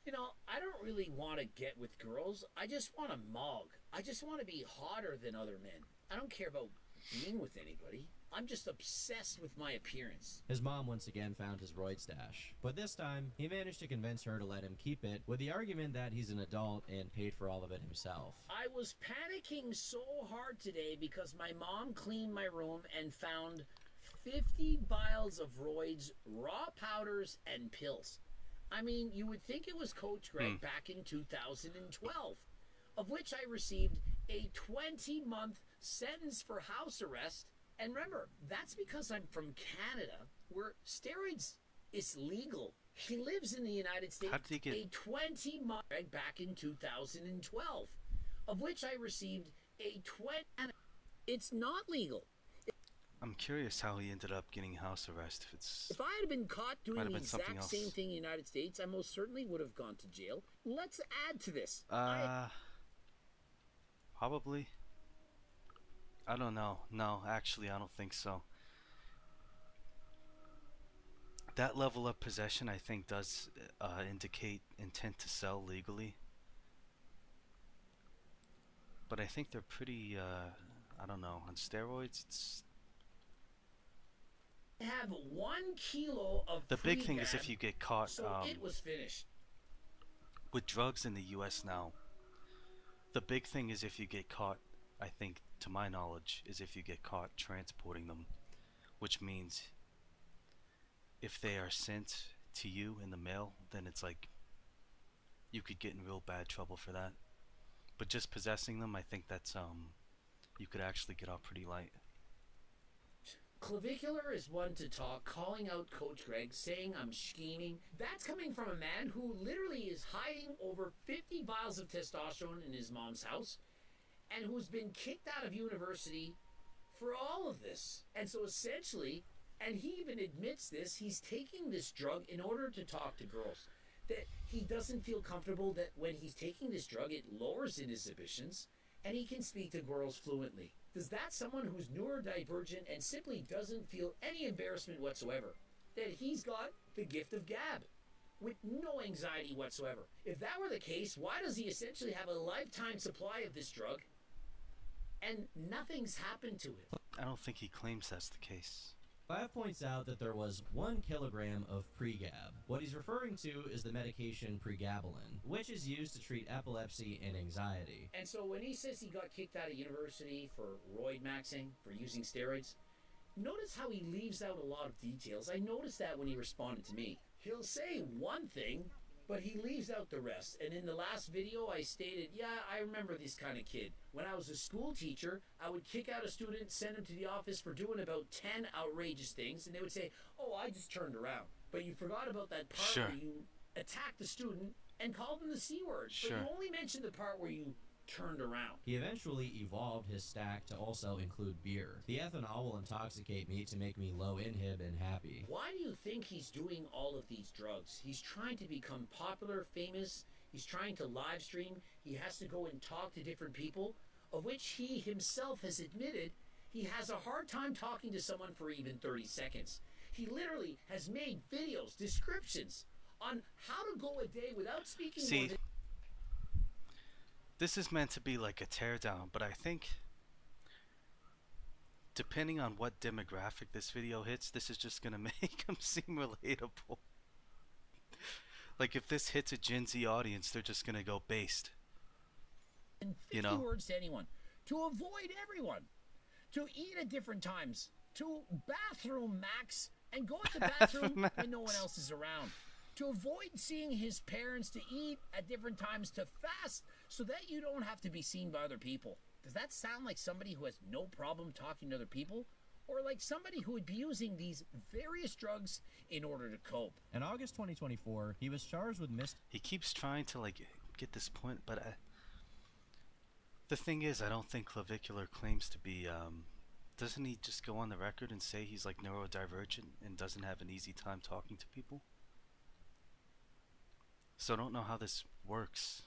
you know, I don't really want to get with girls. I just want to mog. I just want to be hotter than other men. I don't care about being with anybody. I'm just obsessed with my appearance. His mom once again found his roid stash, but this time he managed to convince her to let him keep it with the argument that he's an adult and paid for all of it himself. I was panicking so hard today because my mom cleaned my room and found 50 vials of roids, raw powders, and pills. I mean, you would think it was Coach Greg back in 2012, of which I received a 20-month sentence for house arrest. And remember, that's because I'm from Canada, where steroids is legal. He lives in the United States. How did he get a 20-month back in 2012, of which I received a 20. It's not legal. I'm curious how he ended up getting house arrest. If I had been caught doing the something exact else. same thing in the United States, I most certainly would have gone to jail. Let's add to this. Probably. I don't know. No, actually, I don't think so. That level of possession, I think, does indicate intent to sell legally. But I think they're pretty, I don't know, on steroids, it's... Have 1 kilo of The big thing is pre-gab, if you get caught so it was finished. with drugs in the US now. The big thing is if you get caught, I think, to my knowledge, is if you get caught transporting them. Which means if they are sent to you in the mail, then it's like you could get in real bad trouble for that. But just possessing them, I think that's you could actually get off pretty light. Clavicular is one to talk, calling out Coach Greg, saying I'm scheming. That's coming from a man who literally is hiding over 50 vials of testosterone in his mom's house and who's been kicked out of university for all of this. And so essentially, and he even admits this, he's taking this drug in order to talk to girls. That he doesn't feel comfortable that when he's taking this drug, it lowers his inhibitions and he can speak to girls fluently. Does that someone who's neurodivergent and simply doesn't feel any embarrassment whatsoever that he's got the gift of gab with no anxiety whatsoever? If that were the case, why does he essentially have a lifetime supply of this drug and nothing's happened to it? I don't think he claims that's the case. Clive points out that there was 1 kilogram of pre-gab. What he's referring to is the medication pregabalin, which is used to treat epilepsy and anxiety. And so when he says he got kicked out of university for roid maxing, for using steroids, notice how he leaves out a lot of details. I noticed that when he responded to me. He'll say one thing, but he leaves out the rest. And in the last video, I stated, yeah, I remember this kind of kid. When I was a school teacher, I would kick out a student, send him to the office for doing about 10 outrageous things, and they would say, oh, I just turned around. But you forgot about that part Sure. where you attacked the student and called him the C word. Sure. But you only mentioned the part where you turned around. He eventually evolved his stack to also include beer. The ethanol will intoxicate me to make me low inhib and happy. Why do you think he's doing all of these drugs? He's trying to become popular, famous. He's trying to live stream. He has to go and talk to different people, of which he himself has admitted he has a hard time talking to someone for even 30 seconds. He literally has made videos, descriptions on how to go a day without speaking more See, than... this is meant to be like a teardown, but I think depending on what demographic this video hits, this is just gonna make him seem relatable. Like if this hits a Gen Z audience, they're just gonna go based. in 50 You know? words to anyone, to avoid everyone, to eat at different times, to bathroom max and go at the bathroom when no one else is around, to avoid seeing his parents, to eat at different times, to fast so that you don't have to be seen by other people. Does that sound like somebody who has no problem talking to other people? Or like somebody who would be using these various drugs in order to cope? In August 2024, he was charged with He keeps trying to like get this point, but the thing is, I don't think Clavicular claims to be. Doesn't he just go on the record and say he's like neurodivergent and doesn't have an easy time talking to people? So I don't know how this works.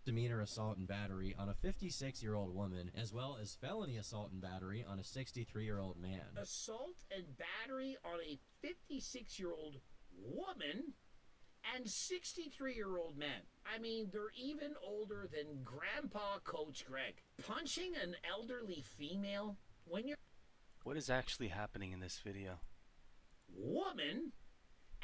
misdemeanor assault and battery on a 56-year-old woman, as well as felony assault and battery on a 63-year-old man. Assault and battery on a 56-year-old woman and 63-year-old man. I mean, they're even older than Grandpa Coach Greg. Punching an elderly female when you're... What is actually happening in this video? Woman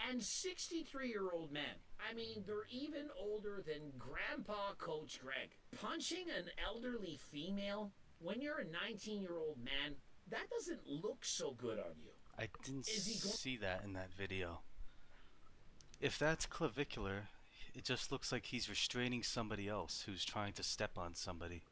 and 63-year-old man. I mean, they're even older than Grandpa Coach Greg. Punching an elderly female when you're a 19-year-old man, that doesn't look so good on you. I didn't see that in that video. If that's Clavicular, it just looks like he's restraining somebody else who's trying to step on somebody.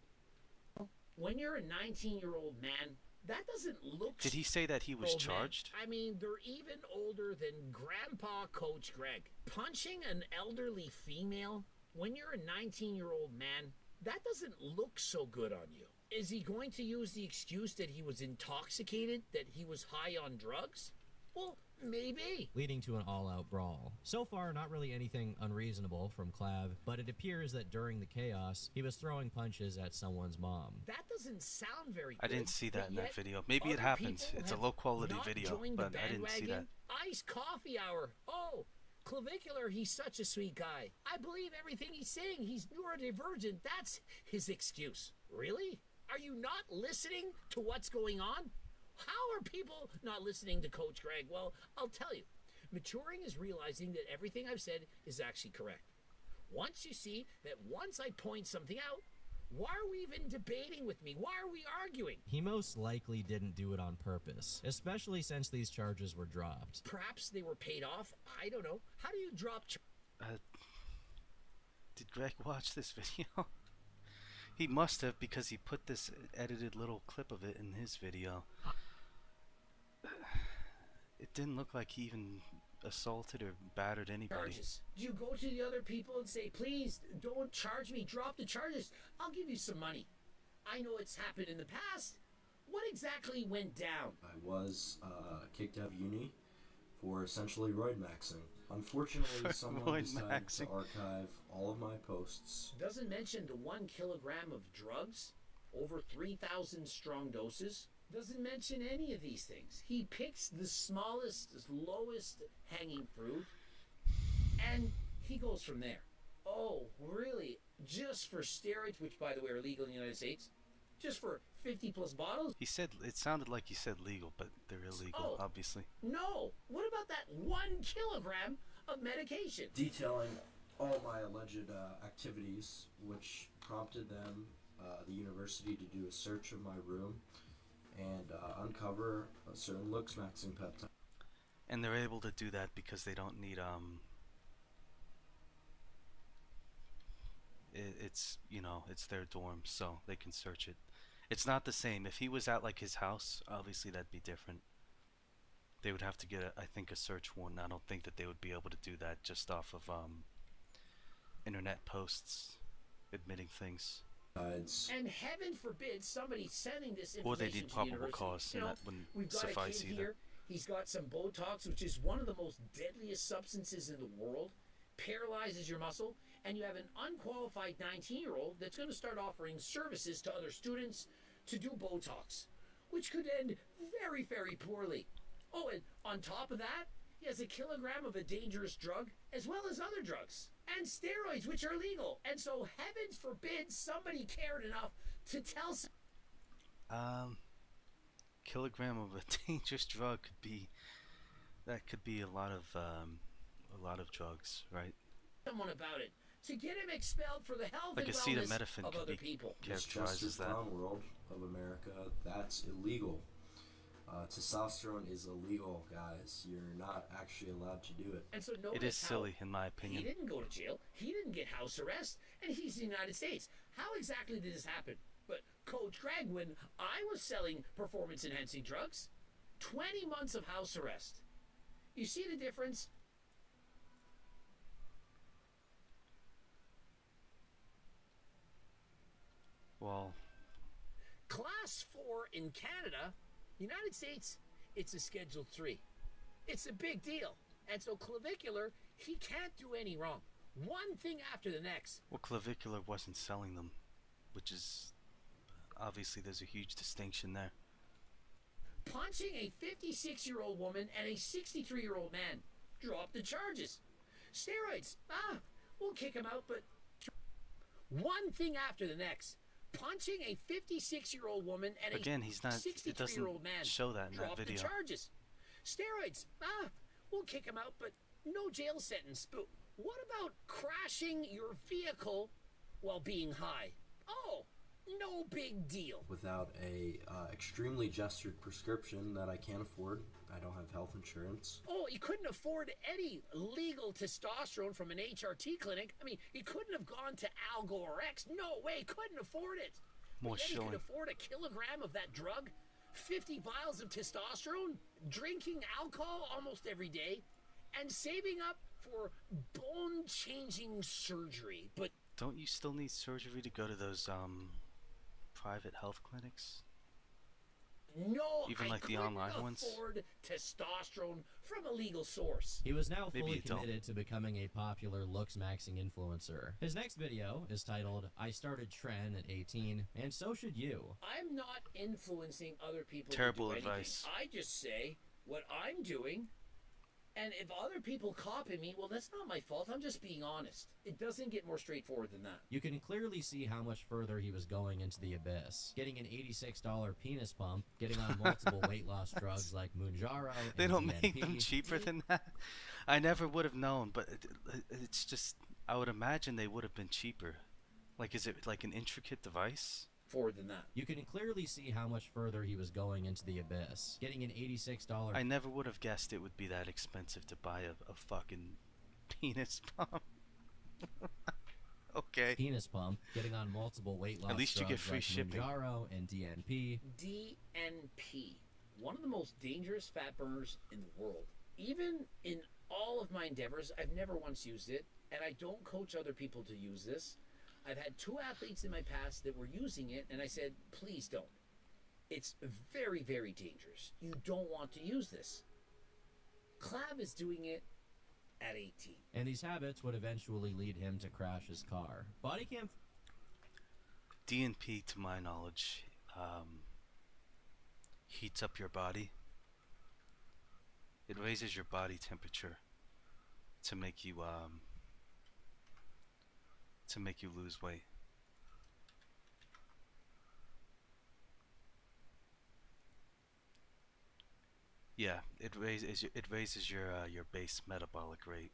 When you're a 19-year-old man, That doesn't look. Did he say that he was old man. charged? I mean, they're even older than Grandpa Coach Greg. Punching an elderly female when you're a 19-year-old man, that doesn't look so good on you. Is he going to use the excuse that he was intoxicated, that he was high on drugs? Well, maybe. Leading to an all-out brawl. So far, not really anything unreasonable from Clav, but it appears that during the chaos, he was throwing punches at someone's mom. That doesn't sound very good. I didn't see that but in yet that video. Maybe it other happens. people It's a have low-quality not video, joined the but I didn't see that. bandwagon. Iced coffee hour. Oh, Clavicular, he's such a sweet guy. I believe everything he's saying. He's neurodivergent. That's his excuse. Really? Are you not listening to what's going on? How are people not listening to Coach Greg? Well, I'll tell you. Maturing is realizing that everything I've said is actually correct. Once you see that once I point something out, why are we even debating with me? Why are we arguing? He most likely didn't do it on purpose, especially since these charges were dropped. Perhaps they were paid off. I don't know. How do you drop Did Greg watch this video? He must have, because he put this edited little clip of it in his video. It didn't look like he even assaulted or battered anybody. charges? Do you go to the other people and say, please, don't charge me, drop the charges, I'll give you some money? I know it's happened in the past. What exactly went down? I was kicked out of uni for essentially roid maxing. Unfortunately, someone decided to archive all of my posts. Doesn't mention the 1 kilogram of drugs, over 3,000 strong doses. Doesn't mention any of these things. He picks the smallest, lowest hanging fruit, and he goes from there. Oh, really? Just for steroids, which by the way are legal in the United States? Just for 50 plus bottles? He said, it sounded like he said legal, but they're illegal, obviously. No! What about that 1 kilogram of medication? Detailing all my alleged activities, which prompted them, the university, to do a search of my room and uncover a certain looks maxing peptide. And they're able to do that because they don't need it's, you know, it's their dorm, so they can search it. It's not the same. If he was at like his house, obviously that'd be different. They would have to get I think a search warrant. I don't think that they would be able to do that just off of internet posts admitting things. And heaven forbid somebody sending this information Or they need to probable the university. cause, You and know, that wouldn't we've got suffice a kid either. here. He's got some Botox, which is one of the most deadliest substances in the world. Paralyzes your muscle, and you have an unqualified 19-year-old that's going to start offering services to other students to do Botox, which could end very, very poorly. Oh, and on top of that, he has 1 kilogram of a dangerous drug, as well as other drugs, and steroids, which are legal. And so, heavens forbid somebody cared enough to tell Kilogram of a dangerous drug could be a lot of drugs, right? someone about it, to get him expelled for the health Like and acetaminophen wellness of could other be people. characterized as that. Brown world of America, that's illegal. Testosterone is illegal, guys. You're not actually allowed to do it. And so It is silly, in my opinion. He didn't go to jail. He didn't get house arrest, and he's in the United States. How exactly did this happen? But Coach Greg, when I was selling performance-enhancing drugs, 20 months of house arrest. You see the difference? Well, Class 4 in Canada, United States, it's a Schedule 3. It's a big deal. And so Clavicular, he can't do any wrong. One thing after the next. well, Clavicular wasn't selling them, which is obviously there's a huge distinction there. Punching a 56-year-old woman and a 63-year-old man. Drop the charges. Steroids. We'll kick him out, but one thing after the next. Punching a 56-year-old woman and Again, a he's not. It doesn't 63-year-old man. show that in Drop that video. the charges. Steroids. We'll kick him out, but no jail sentence. But what about crashing your vehicle while being high? Oh, no big deal. Without a extremely gestured prescription that I can't afford. I don't have health insurance. Oh, he couldn't afford any legal testosterone from an HRT clinic. I mean, he couldn't have gone to Algo or X. No way, couldn't afford it. More But yet he shilling. could afford 1 kilogram of that drug 50 vials of testosterone, drinking alcohol almost every day, and saving up for bone-changing surgery. But don't you still need surgery to go to those private health clinics? no, Even I like the couldn't online ones? afford testosterone from a legal source. He was now Maybe fully you don't. committed to becoming a popular looks-maxing influencer. His next video is titled, "I started Tren at 18, and so should you." I'm not influencing other people Terrible to do anything. advice. I just say what I'm doing, and if other people copy me, well, that's not my fault. I'm just being honest. It doesn't get more straightforward than that. You can clearly see how much further he was going into the abyss. Getting an $86 penis pump, getting on multiple weight loss drugs like Mounjaro and They don't DNP. make them cheaper than that. I never would have known, but it's just, I would imagine they would have been cheaper. Like, is it like an intricate device? Forward than that. You can clearly see how much further he was going into the abyss. Getting an $86 I never would have guessed it would be that expensive to buy a fucking penis pump. Okay. penis pump, getting on multiple weight loss At least you get drugs free like shipping. Mounjaro and DNP. DNP, one of the most dangerous fat burners in the world. Even in all of my endeavors, I've never once used it, and I don't coach other people to use this. I've had 2 athletes in my past that were using it, and I said, please don't. It's very, very dangerous. You don't want to use this. Clav is doing it at 18. And these habits would eventually lead him to crash his car. Body cam DNP, to my knowledge, heats up your body. It raises your body temperature to make you lose weight. Yeah, it raises your base metabolic rate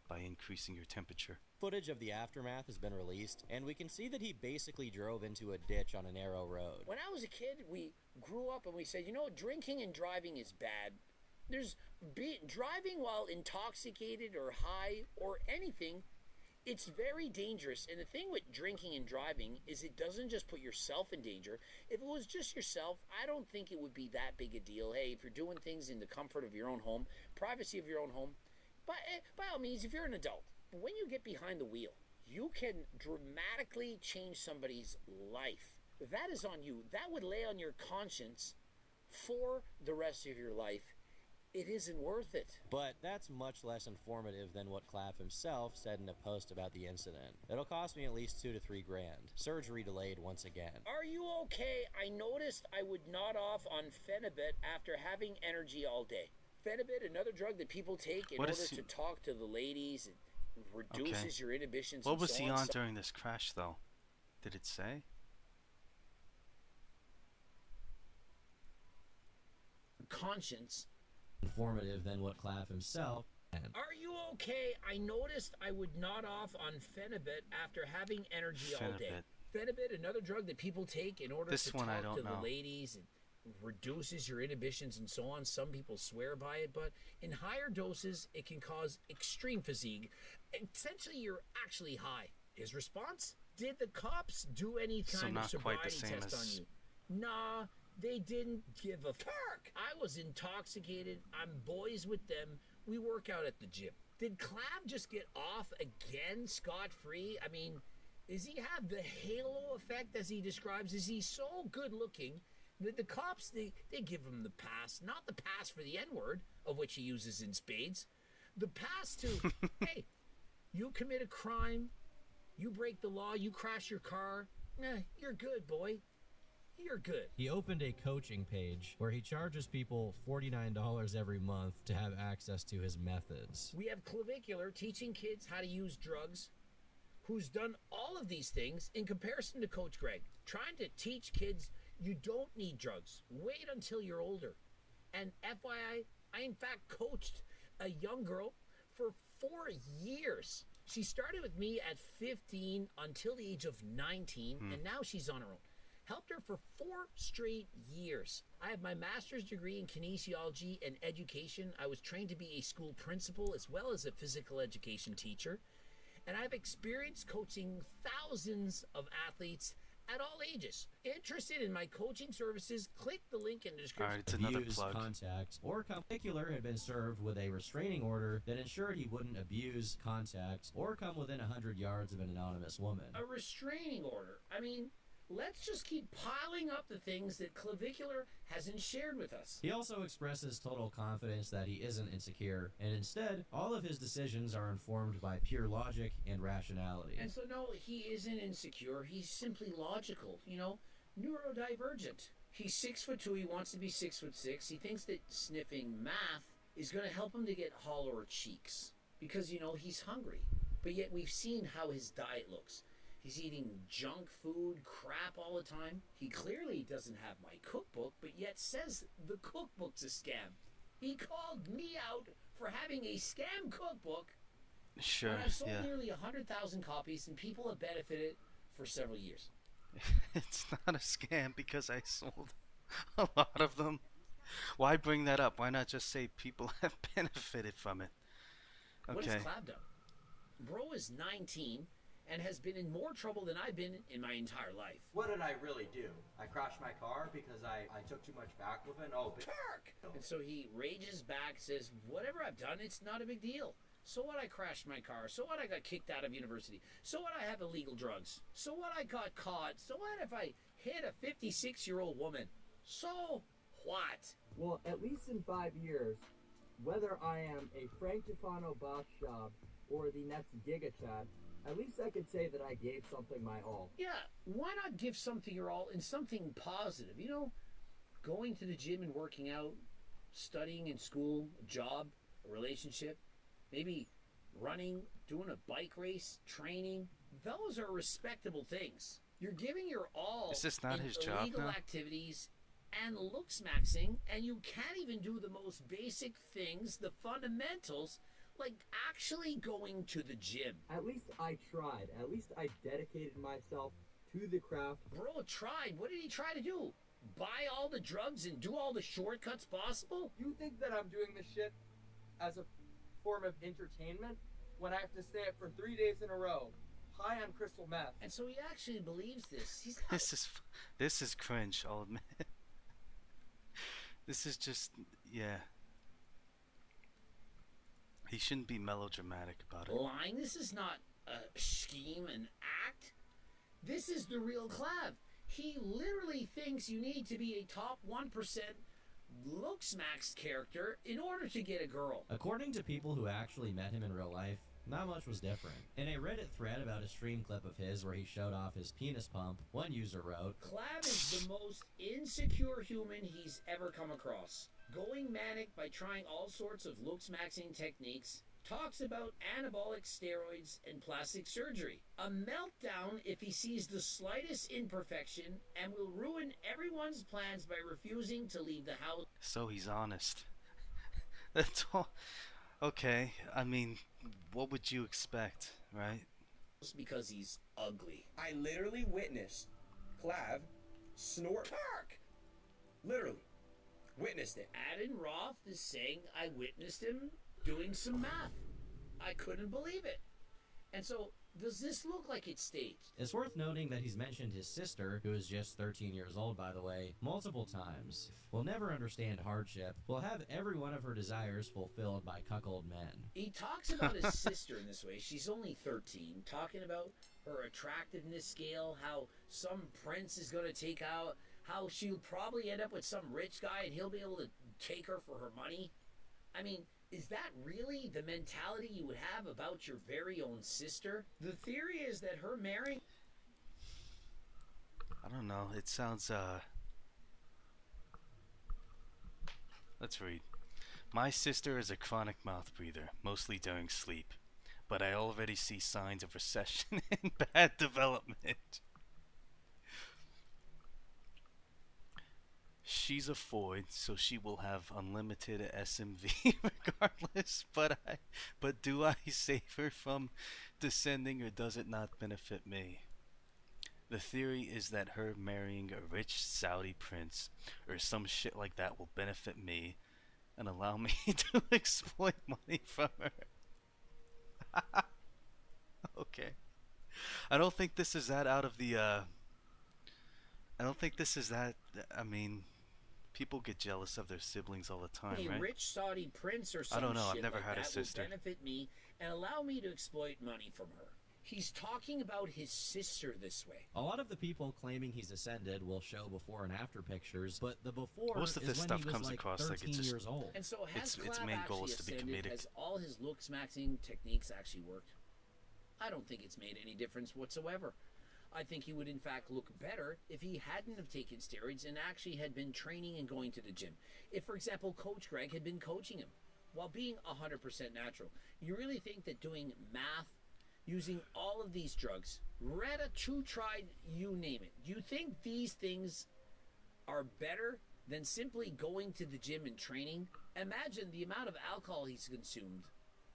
by increasing your temperature. Footage of the aftermath has been released, and we can see that he basically drove into a ditch on a narrow road. When I was a kid, we grew up and we said, you know, drinking and driving is bad. There's driving while intoxicated or high or anything, it's very dangerous. And the thing with drinking and driving is it doesn't just put yourself in danger. If it was just yourself, I don't think it would be that big a deal. Hey, if you're doing things in the comfort of your own home, privacy of your own home, by all means, if you're an adult, when you get behind the wheel, you can dramatically change somebody's life. That is on you. That would lay on your conscience for the rest of your life. It isn't worth it. But that's much less informative than what Clav himself said in a post about the incident. It'll cost me at least $2 to $3 grand. Surgery delayed once again. Are you okay? I noticed I would nod off on Phenibut after having energy all day. Phenibut, another drug that people take in order to talk to the ladies. It reduces your inhibitions. What was he on during this crash, though? Did it say? Conscience. Informative than what Clav himself. Are you okay? I noticed I would nod off on Phenibut after having energy all day. Phenibut, another drug that people take in order to talk to the ladies. It reduces your inhibitions and so on. Some people swear by it, but in higher doses, it can cause extreme fatigue. Essentially, you're actually high. His response? Did the cops do any kind of sobriety test on you? Nah. They didn't give a fuck. I was intoxicated. I'm boys with them. We work out at the gym. Did Clav just get off again scot-free? I mean, does he have the halo effect as he describes? Is he so good looking that the cops, they give him the pass? Not the pass for the N-word, of which he uses in spades. The pass to, hey, you commit a crime, you break the law, you crash your car, you're good, boy. You're good. He opened a coaching page where he charges people $49 every month to have access to his methods. We have Clavicular teaching kids how to use drugs, who's done all of these things in comparison to Coach Greg, trying to teach kids you don't need drugs. Wait until you're older. And FYI, I in fact coached a young girl for 4 years. She started with me at 15 until the age of 19, and now she's on her own. Helped her for 4 straight years. I have my master's degree in kinesiology and education. I was trained to be a school principal as well as a physical education teacher. And I've experienced coaching thousands of athletes at all ages. Interested in my coaching services? Click the link in the description. Alright, it's another abuse, plug. contact, or Clavicular had been served with a restraining order that ensured he wouldn't abuse, contact, or come within 100 yards of an anonymous woman. A restraining order? I mean, let's just keep piling up the things that Clavicular hasn't shared with us. He also expresses total confidence that he isn't insecure, and instead, all of his decisions are informed by pure logic and rationality. And so, no, he isn't insecure. He's simply logical, neurodivergent. He's 6'2". He wants to be 6'6". He thinks that sniffing math is going to help him to get hollower cheeks because, he's hungry. But yet we've seen how his diet looks. He's eating junk food, crap all the time. He clearly doesn't have my cookbook, but yet says the cookbook's a scam. He called me out for having a scam cookbook. Sure, when I've sold yeah. nearly 100,000 copies and people have benefited for several years. It's not a scam because I sold a lot of them. Why bring that up? Why not just say people have benefited from it? Okay. What has Clav done? Bro is 19 and has been in more trouble than I've been in my entire life. What did I really do? I crashed my car because I took too much baclofen? Oh, but... And so he rages back, says, whatever I've done, it's not a big deal. So what, I crashed my car? So what, I got kicked out of university? So what, I have illegal drugs? So what, I got caught? So what if I hit a 56-year-old woman? So what? Well, at least in 5 years, whether I am a Frank Tufano boss job or the next Giga Chad, at least I could say that I gave something my all. Yeah, why not give something your all in something positive? Going to the gym and working out, studying in school, a job, a relationship, maybe running, doing a bike race, training. Those are respectable things. You're giving your all Is this not in his job illegal now? activities and looks maxing, and you can't even do the most basic things, the fundamentals, like actually going to the gym. At least I tried. At least I dedicated myself to the craft. Bro tried. What did he try to do? Buy all the drugs and do all the shortcuts possible? You think that I'm doing this shit as a form of entertainment when I have to say it for 3 days in a row, high on crystal meth? And so he actually believes this. He's not... This is cringe, I'll admit. This is just, yeah. He shouldn't be melodramatic about it. Lying? This is not a scheme, an act. This is the real Clav. He literally thinks you need to be a top 1% looks max character in order to get a girl. According to people who actually met him in real life, not much was different. In a Reddit thread about a stream clip of his where he showed off his penis pump, one user wrote, Clav is the most insecure human he's ever come across. Going manic by trying all sorts of looks maxing techniques, talks about anabolic steroids and plastic surgery. A meltdown if he sees the slightest imperfection, and will ruin everyone's plans by refusing to leave the house. So he's honest. That's all. Okay, I mean, what would you expect, right? Because he's ugly. I literally witnessed Clav snort Park. Literally. Witnessed it. Adin Roth is saying I witnessed him doing some math. I couldn't believe it. And so, does this look like it's staged? It's worth noting that he's mentioned his sister, who is just 13 years old by the way, multiple times. Will never understand hardship, will have every one of her desires fulfilled by cuckold men. He talks about his sister in this way. She's only 13, talking about her attractiveness scale, how some prince is going to take out, how she'll probably end up with some rich guy and he'll be able to take her for her money. I mean, is that really the mentality you would have about your very own sister? The theory is that her marrying... I don't know, it sounds, Let's read. My sister is a chronic mouth breather, mostly during sleep, but I already see signs of recession and bad development. She's a Ford, so she will have unlimited SMV regardless, but do I save her from descending, or does it not benefit me? The theory is that her marrying a rich Saudi prince or some shit like that will benefit me and allow me to exploit money from her. Okay. I don't think this is that out of the I don't think this is that. I mean, people get jealous of their siblings all the time, A right? rich Saudi prince or I some don't know. shit I've never like had a that sister. will benefit me and allow me to exploit money from her. He's talking about his sister this way. A lot of the people claiming he's ascended will show before and after pictures, but the before Most of is this when stuff he was comes like across 13 like it's just years old. And so has its Clav main goal actually is to be ascended? comedic. Has all his looks maxing techniques actually worked? I don't think it's made any difference whatsoever. I think he would in fact look better if he hadn't have taken steroids and actually had been training and going to the gym. If, for example, Coach Greg had been coaching him while being 100% natural. You really think that doing math, using all of these drugs, Retta, True Tried, you name it, do you think these things are better than simply going to the gym and training? Imagine the amount of alcohol he's consumed,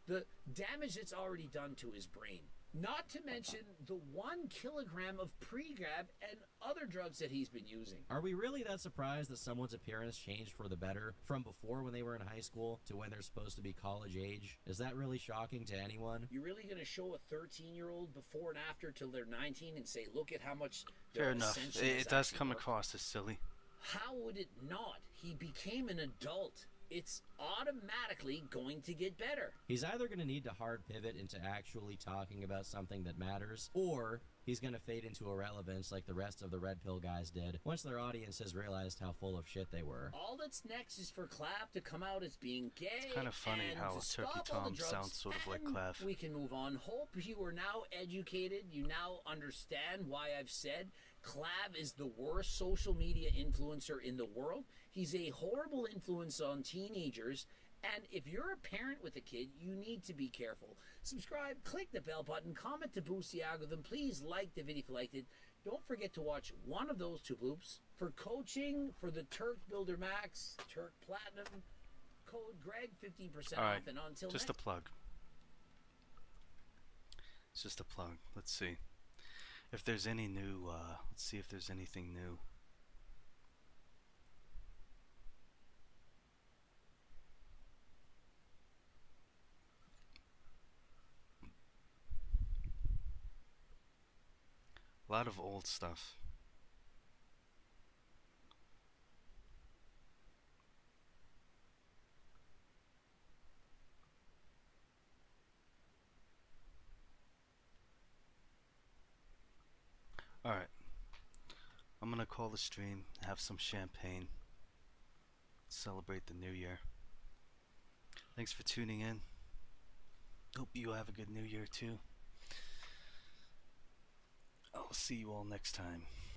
the damage it's already done to his brain. Not to mention the 1 kilogram of pre-grab and other drugs that he's been using. Are we really that surprised that someone's appearance changed for the better from before when they were in high school to when they're supposed to be college age? Is that really shocking to anyone? You're really going to show a 13-year-old before and after till they're 19 and say, look at how much Fair their enough. ascension has It does actually come worked? across as silly. How would it not? He became an adult. It's automatically going to get better. He's either going to need to hard pivot into actually talking about something that matters, or he's going to fade into irrelevance like the rest of the Red Pill guys did once their audiences realized how full of shit they were. All that's next is for Clav to come out as being gay. It's kind of funny and how to Turkey stop all the Tom drugs, sounds sort of like and Clav. We can move on. Hope you are now educated. You now understand why I've said Clav is the worst social media influencer in the world. He's a horrible influence on teenagers. And if you're a parent with a kid, you need to be careful. Subscribe, click the bell button, comment to boost the algorithm. Please like the video if you liked it. Don't forget to watch one of those 2 bloops. For coaching, for the Turk Builder Max, Turk Platinum, code Greg 15% All right, off. And until just next a plug. It's just a plug. Let's see if there's any new. Let's see if there's anything new. A lot of old stuff. Alright. I'm gonna call the stream, have some champagne, celebrate the new year. Thanks for tuning in. Hope you have a good new year too. I'll see you all next time.